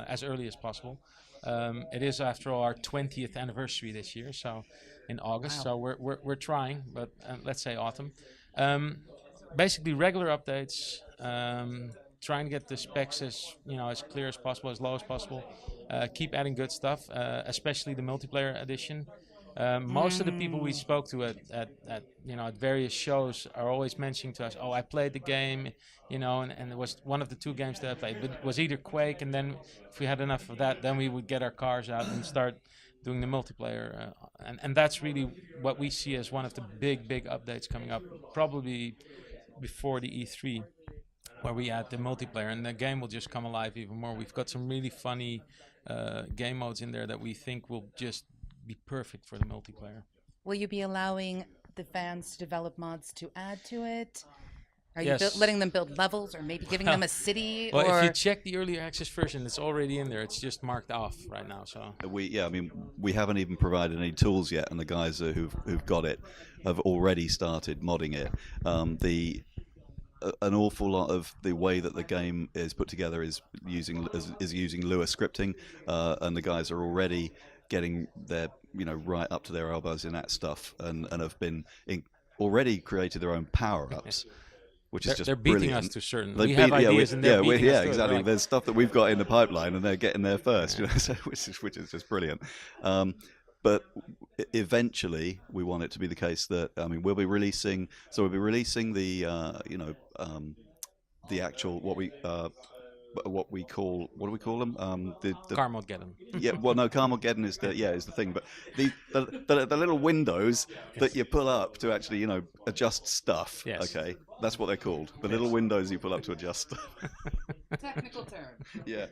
I: It is, after all, our 20th anniversary this year, so in August.
B: Wow.
I: So we're trying, but let's say autumn. Basically, regular updates. Trying to get the specs as clear as possible, as low as possible. Keep adding good stuff, especially the multiplayer edition. Most of the people we spoke to at various shows are always mentioning to us, "Oh, I played the game, and it was one of the 2 games that I played. But it was either Quake, and then if we had enough of that, then we would get our cars out and start doing the multiplayer. And that's really what we see as one of the big updates coming up, probably before the E3, where we add the multiplayer, and the game will just come alive even more. We've got some really funny game modes in there that we think will just be perfect for the multiplayer.
B: Will you be allowing the fans to develop mods to add to it? Are you
I: Yes.
B: letting them build levels, or maybe giving them a city?
I: Well,
B: or
I: if you check the earlier access version, it's already in there. It's just marked off right now. So
H: I mean, we haven't even provided any tools yet, and the guys who've got it have already started modding it. An awful lot of the way that the game is put together is using Lua scripting, and the guys are already getting their right up to their elbows in that stuff, and have been already created their own power-ups. Which is just
I: they're beating
H: brilliant.
I: us to certain.
H: We
I: have ideas, and they're beating us to it.
H: Exactly.
I: Like,
H: There's stuff that we've got in the pipeline, and they're getting there first. So, which is just brilliant. But eventually, we want it to be the case that we'll be releasing. So we'll be releasing the the actual what we call, what do we call them? The
I: Carmageddon.
H: Yeah, well, no, Carmageddon is the thing, but the little windows that you pull up to actually adjust stuff.
I: Yes.
H: Okay, that's what they're called. The little windows you pull up to adjust stuff.
B: technical term.
H: Yeah,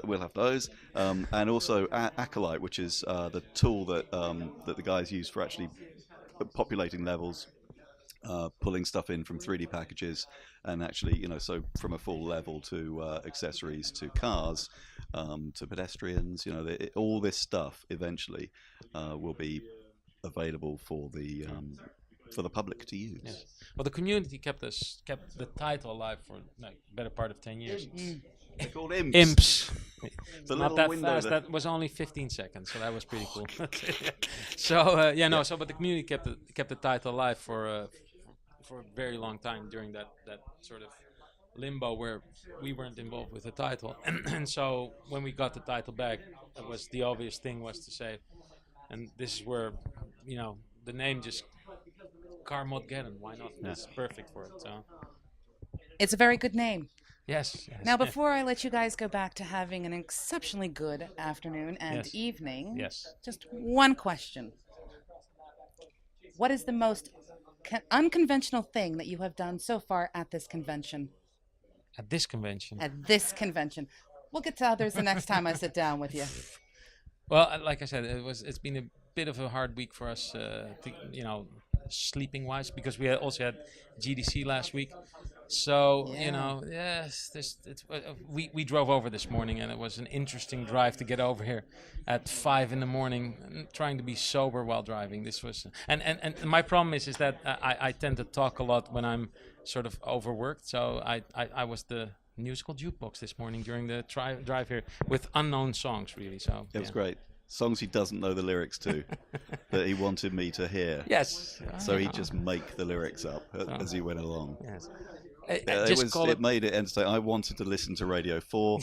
H: we'll have those, and also Acolyte, which is the tool that the guys use for actually populating levels. Pulling stuff in from 3D packages, and actually, so from a full level to accessories to cars, to pedestrians, all this stuff eventually will be available for the public to use.
I: Yes. Well, the community kept the title alive for better part of 10 years.
H: They're called imps.
I: Imps.
H: The
I: Not
H: little
I: that
H: window
I: fast.
H: that-
I: That was only 15 seconds, so that was pretty cool. So but the community kept the title alive for a very long time during that sort of limbo where we weren't involved with the title. And so when we got the title back, it was the obvious thing was to say, and this is where the name just Carmageddon. Why not? It's perfect for it. So
B: It's a very good name.
I: yes.
B: Now, before I let you guys go back to having an exceptionally good afternoon and
I: Yes.
B: evening,
I: Yes.
B: just one question. What is the most unconventional thing that you have done so far at this convention?
I: At this convention.
B: At this convention. We'll get to others the next time I sit down with you.
I: Well, like I said, it's been a bit of a hard week for us, sleeping wise, because we also had GDC last week. So we drove over this morning, and it was an interesting drive to get over here at 5 a.m. trying to be sober while driving. This was and my problem is that I tend to talk a lot when I'm sort of overworked. So I was the musical jukebox this morning during the drive here with unknown songs, really. So
H: It was great. Songs he doesn't know the lyrics to, that he wanted me to hear.
I: Yes.
H: So he'd just make the lyrics up as he went along.
I: Yes.
H: It made it entertaining. I wanted to listen to Radio 4,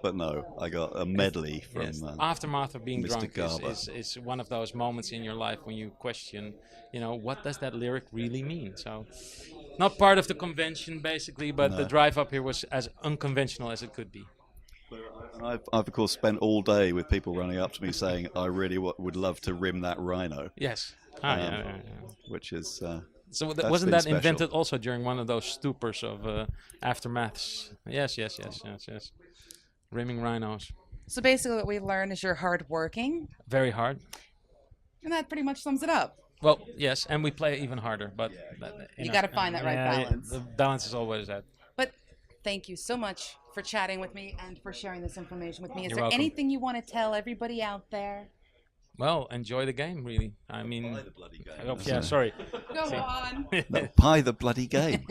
H: but no, I got a medley from
I: aftermath of being
H: Mr.
I: drunk
H: Garber.
I: is one of those moments in your life when you question, what does that lyric really mean? So, not part of the convention basically, but the drive up here was as unconventional as it could be.
H: And I've of course spent all day with people running up to me saying, I really would love to rim that rhino.
I: Yes.
H: Which is...
I: So
H: that's
I: wasn't
H: been
I: that
H: special.
I: invented also during one of those stupors of aftermaths? Yes. Rimming rhinos.
B: So basically what we learned is you're hardworking,
I: Very hard.
B: and that pretty much sums it up.
I: Well, yes, and we play even harder, but...
B: You gotta find that right balance.
I: The balance is always that.
B: But thank you so much for chatting with me and for sharing this information with me. Is
I: You're
B: there
I: welcome.
B: anything you want to tell everybody out there?
I: Well, enjoy the game, really. I mean...
H: Buy the bloody game.
I: Oh, yeah, sorry.
B: Go on.
H: No, buy the bloody game.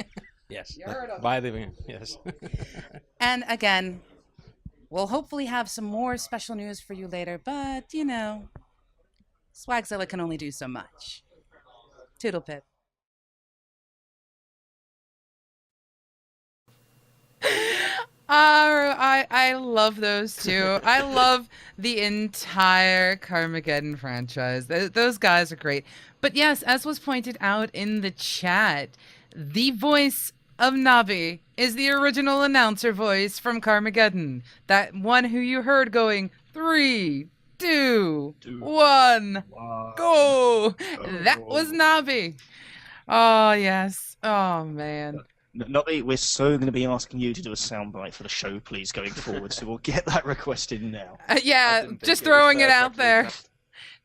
I: Yes.
B: heard of it.
I: Buy the game, yes.
B: And again, we'll hopefully have some more special news for you later, but, Swagzilla can only do so much. Toodle pip. I love those two. I love the entire Carmageddon franchise. Those guys are great. But yes, as was pointed out in the chat, the voice of Navi is the original announcer voice from Carmageddon. That one who you heard going 3, 2, 1, go! That was Navi. Oh, yes. Oh, man.
A: Nobby, we're so going to be asking you to do a soundbite for the show, please, going forward. So we'll get that requested now.
B: Yeah,
H: didn't think
B: just
H: it was
B: throwing it
H: fair
B: out there.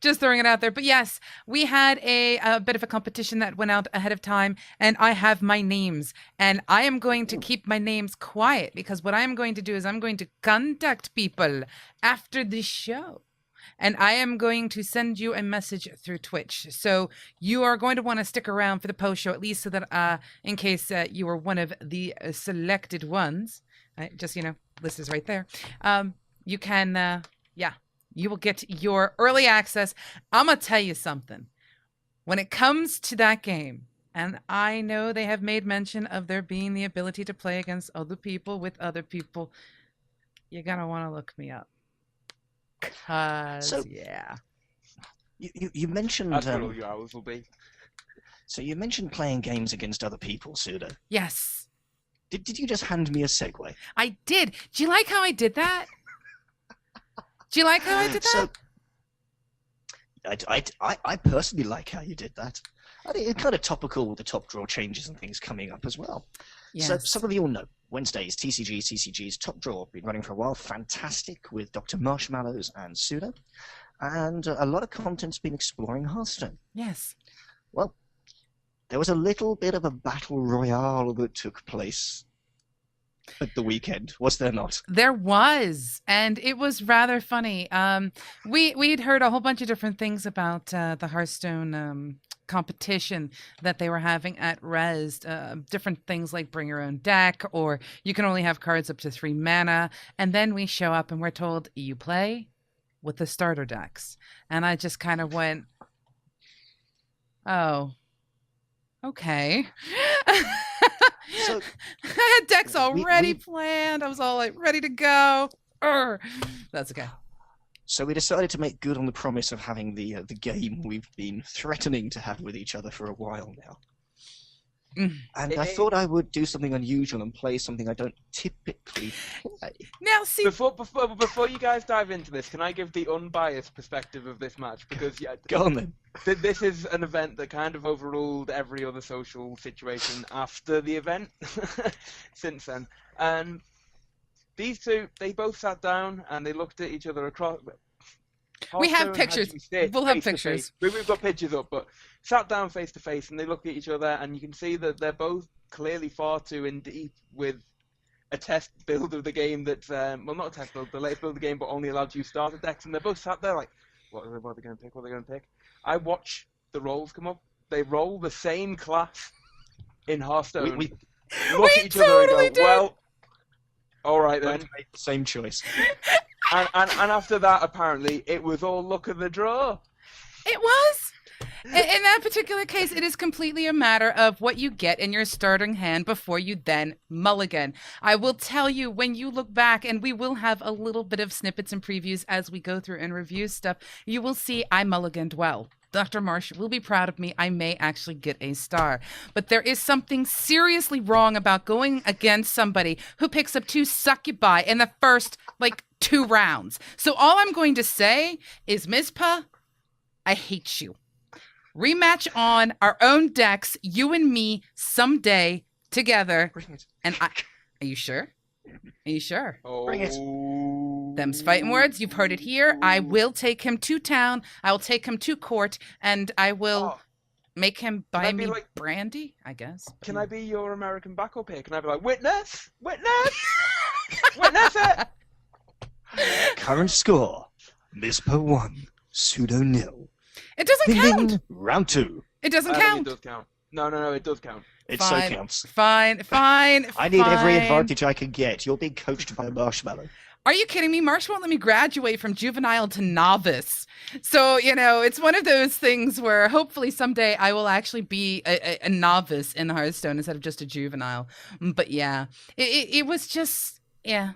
B: Just throwing it out there. But yes, we had a bit of a competition that went out ahead of time, and I have my names. And I am going to keep my names quiet because what I am going to do is I'm going to contact people after the show. And I am going to send you a message through Twitch. So you are going to want to stick around for the post show, at least so that in case you were one of the selected ones, just, list is right there. You can, you will get your early access. I'm going to tell you something. When it comes to that game, and I know they have made mention of there being the ability to play against other people with other people, you're going to want to look me up.
A: So,
B: yeah.
A: You mentioned...
C: That's what all your hours will be.
A: So you mentioned playing games against other people, Pseudo.
B: Yes.
A: Did you just hand me a segue?
B: I did. Do you like how I did that? Do you like how I did that?
A: So, I personally like how you did that. I think it's kind of topical with the top draw changes and things coming up as well.
B: Yes.
A: So some of you all know, Wednesdays, CCG's top draw, been running for a while, fantastic, with Dr. Marshmallows and Pseudo. And a lot of content's been exploring Hearthstone.
B: Yes.
A: Well, there was a little bit of a battle royale that took place at the weekend, was there not?
B: There was, and it was rather funny. We'd heard a whole bunch of different things about the Hearthstone competition that they were having at Rezzed. Different things like bring your own deck, or you can only have cards up to 3 mana. And then we show up and we're told, you play with the starter decks. And I just kind of went, oh, okay.
A: So,
B: I had decks already planned. I was all like ready to go. That's okay.
A: So we decided to make good on the promise of having the game we've been threatening to have with each other for a while now. And I thought I would do something unusual and play something I don't typically play.
B: Now, see,
C: Before you guys dive into this, can I give the unbiased perspective of this match? Because
A: Go on then.
C: This is an event that kind of overruled every other social situation after the event since then. And these two, they both sat down and they looked at each other across.
B: We have pictures. We'll have pictures.
C: We've got pictures up, but sat down face to face and they looked at each other, and you can see that they're both clearly far too in deep with a test build of the game that's, well, not a test build, the latest build of the game, but only allowed you starter decks, and they're both sat there like, what are they going to pick? What are they going to pick? I watch the rolls come up. They roll the same class in Hearthstone.
A: We
C: look at each other and go, well, all right then.
A: made the same choice.
C: And after that, apparently, it was all luck of the draw.
B: it was. In that particular case, it is completely a matter of what you get in your starting hand before you then mulligan. I will tell you, when you look back, and we will have a little bit of snippets and previews as we go through and review stuff, you will see I mulliganed well. Dr. Marsh will be proud of me. I may actually get a star. But there is something seriously wrong about going against somebody who picks up 2 succubi in the first, 2 rounds. So all I'm going to say is, Mizpah, I hate you. Rematch on our own decks, you and me, someday together.
A: Bring it.
B: And are you sure? Are you sure?
A: Bring it.
B: Them's fighting words. You've heard it here. I will take him to town. I will take him to court, and I will make him buy me brandy, I guess.
C: Can I be your American backup here? Can I be like, witness? Witness? Witness it?
A: Current score, Mizpah 1, Pseudo 0.
B: It doesn't count.
A: Round 2.
B: It doesn't
C: I
B: count.
C: think it does count. No, it does count.
A: It
B: Fine.
A: so counts.
B: Fine.
A: I need every advantage I can get. You're being coached by Marshmallow.
B: Are you kidding me? Marsh won't let me graduate from juvenile to novice. So, it's one of those things where hopefully someday I will actually be a novice in Hearthstone instead of just a juvenile. But yeah, it was just, yeah.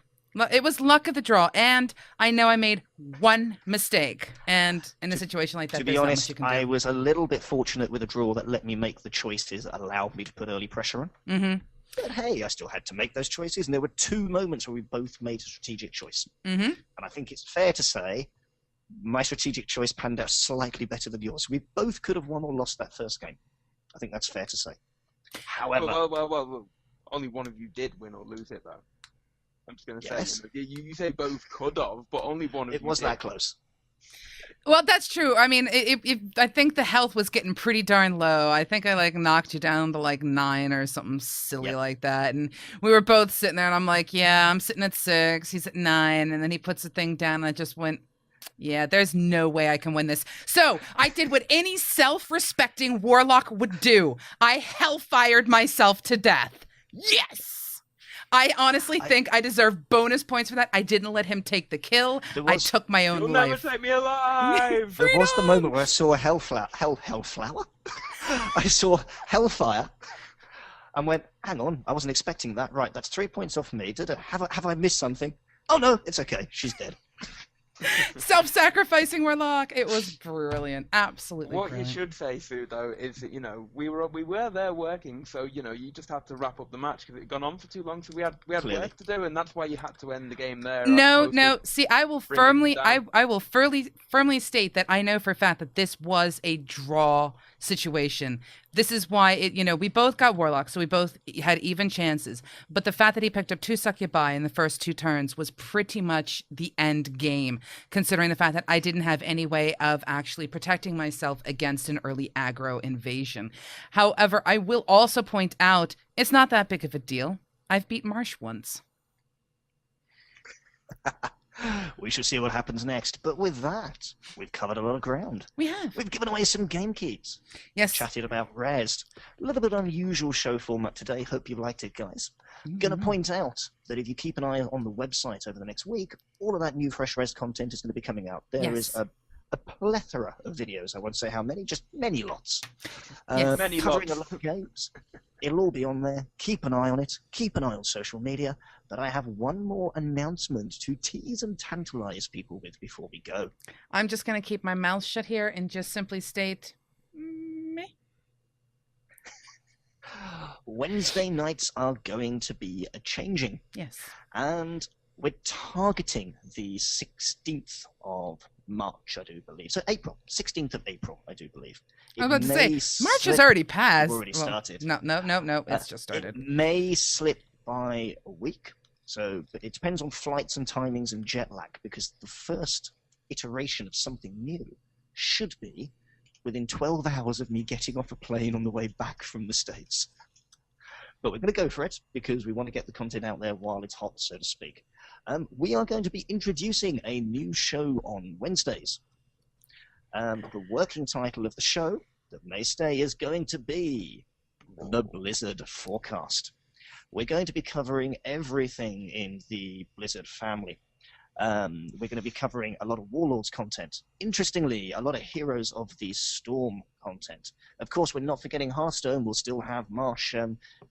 B: It was luck of the draw, and I know I made one mistake. And in a situation like that,
A: To be
B: there's not much
A: honest,
B: you can do.
A: I was a little bit fortunate with a draw that let me make the choices that allowed me to put early pressure on.
B: Mm-hmm.
A: But hey, I still had to make those choices, and there were 2 moments where we both made a strategic choice.
B: Mm-hmm.
A: And I think it's fair to say my strategic choice panned out slightly better than yours. We both could have won or lost that first game. I think that's fair to say. However...
C: Well, only one of you did win or lose it, though. I'm just going to say,
A: Yes.
C: you say both could have, but only one of you
A: It was
C: did.
A: that close.
B: Well, that's true. I mean, I think the health was getting pretty darn low. I think I like knocked you down to like 9 or something silly like that. And we were both sitting there, and I'm like, yeah, I'm sitting at 6. He's at 9, and then he puts the thing down, and I just went, yeah, there's no way I can win this. So I did what any self-respecting warlock would do. I hellfired myself to death. Yes. I honestly think I deserve bonus points for that. I didn't let him take the kill. I took my own
C: You'll
B: life.
C: never take me alive.
A: There was the moment where I saw a hellflower. I saw hellfire and went, hang on, I wasn't expecting that. Right, that's 3 points off me. Have I missed something? Oh no, it's okay. She's dead.
B: Self-sacrificing warlock. It was brilliant. Absolutely
C: What
B: brilliant.
C: you should say, Sue, though, is that, you know, we were there working, so, you know, you just had to wrap up the match because it had gone on for too long, so we had work to do, and that's why you had to end the game there.
B: No. See, I will firmly,
C: down.
B: I will firmly state that I know for a fact that this was a draw situation. This is why it, you know, we both got warlock, so we both had even chances. But the fact that he picked up 2 succubi in the first 2 turns was pretty much the end game, considering the fact that I didn't have any way of actually protecting myself against an early aggro invasion. However, I will also point out it's not that big of a deal. I've beat Marsh once.
A: We shall see what happens next. But with that, we've covered a lot of ground.
B: We have.
A: We've given away some game keys.
B: Yes.
A: Chatted about Rezzed. A little bit unusual show format today. Hope you liked it, guys. Going to point out that if you keep an eye on the website over the next week, all of that new fresh Rezzed content is going to be coming out. There is a plethora of videos. I won't say how many, just many lots.
C: Many
A: covering
C: lots.
A: a lot of games. It'll all be on there. Keep an eye on it. Keep an eye on social media. But I have one more announcement to tease and tantalize people with before we go.
B: I'm just going to keep my mouth shut here and just simply state, meh.
A: Wednesday nights are going to be a-changing.
B: Yes.
A: And we're targeting the 16th of March, I do believe. So April, 16th of April, I do believe.
B: I was about to say, March has
A: slip-
B: already passed.
A: Already started.
B: No, it's just started.
A: It may slip by a week. So but it depends on flights and timings and jet lag, because the first iteration of something new should be within 12 hours of me getting off a plane on the way back from the States. But we're going to go for it because we want to get the content out there while it's hot, so to speak. We are going to be introducing a new show on Wednesdays. The working title of the show that may stay is going to be The Blizzard Forecast. We're going to be covering everything in the Blizzard family. We're going to be covering a lot of Warlords content. Interestingly, a lot of Heroes of the Storm content. Of course, we're not forgetting Hearthstone. We'll still have Marsh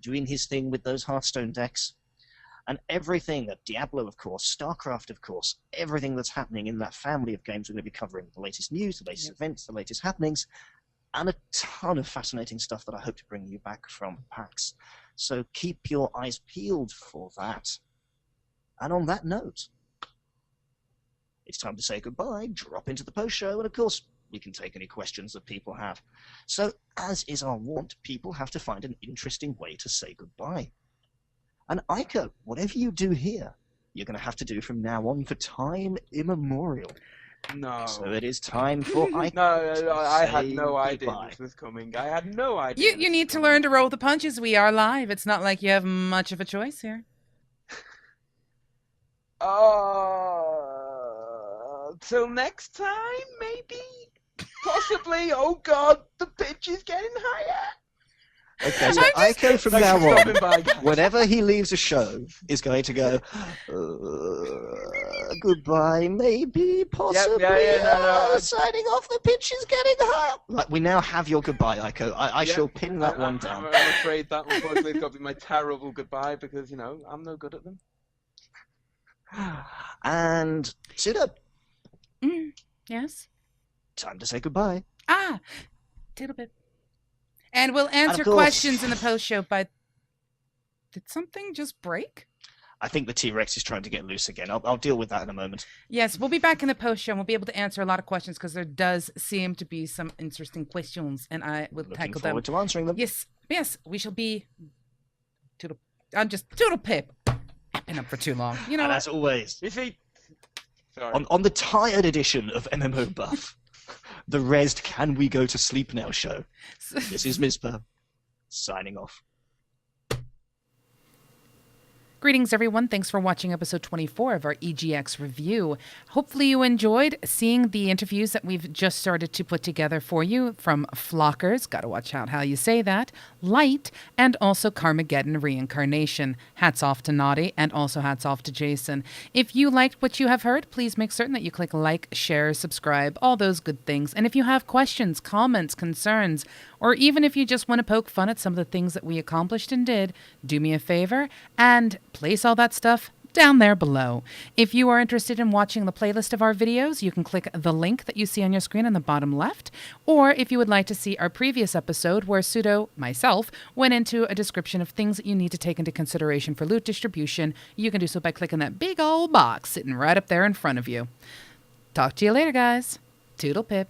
A: doing his thing with those Hearthstone decks. And everything, Diablo, of course, StarCraft, of course, everything that's happening in that family of games, we're going to be covering the latest news, the latest events, the latest happenings, and a ton of fascinating stuff that I hope to bring you back from PAX. So keep your eyes peeled for that. And on that note, it's time to say goodbye, drop into the post-show, and of course, we can take any questions that people have. So, as is our wont, people have to find an interesting way to say goodbye. And Ico, whatever you do here, you're going to have to do from now on for time immemorial.
C: No.
A: So it is time for Ico.
C: No, I had
A: say
C: no idea
A: goodbye.
C: this was coming. I had no idea.
B: You need to learn to roll the punches. We are live. It's not like you have much of a choice here.
C: Till next time, maybe? Possibly. Oh God, the pitch is getting higher.
A: Okay, so Ico from now on, whenever he leaves a show, is going to go, goodbye, maybe, possibly, signing off, the pitch is getting higher. Like, we now have your goodbye, Ico. I shall pin that one down.
C: I'm afraid that, unfortunately, has got to be my terrible goodbye, because, you know, I'm no good at them.
A: And, Pseudo.
B: Yes?
A: Time to say goodbye.
B: Little bit. And we'll answer questions in the post-show, but did something just break?
A: I think the T-Rex is trying to get loose again. I'll deal with that in a moment.
B: Yes, we'll be back in the post-show, and we'll be able to answer a lot of questions, because there does seem to be some interesting questions, and I will tackle them.
A: Looking forward to answering them.
B: Yes, we shall be... I'm just Toodle Pip. I've been up for too long. You know
A: and
B: what?
A: as always...
C: You see, Sorry.
A: On the tired edition of MMO Buff, the Rezzed Can We Go to Sleep Now show. This is Mizpah, signing off.
B: Greetings, everyone. Thanks for watching episode 24 of our EGX review. Hopefully you enjoyed seeing the interviews that we've just started to put together for you from Flockers, gotta watch out how you say that, Light, and also Carmageddon Reincarnation. Hats off to Naughty, and also hats off to Jason. If you liked what you have heard, please make certain that you click like, share, subscribe, all those good things. And if you have questions, comments, concerns, or even if you just want to poke fun at some of the things that we accomplished and did, do me a favor and place all that stuff down there below. If you are interested in watching the playlist of our videos, you can click the link that you see on your screen on the bottom left. Or if you would like to see our previous episode where Pseudo, myself, went into a description of things that you need to take into consideration for loot distribution, you can do so by clicking that big old box sitting right up there in front of you. Talk to you later, guys. Toodle pip.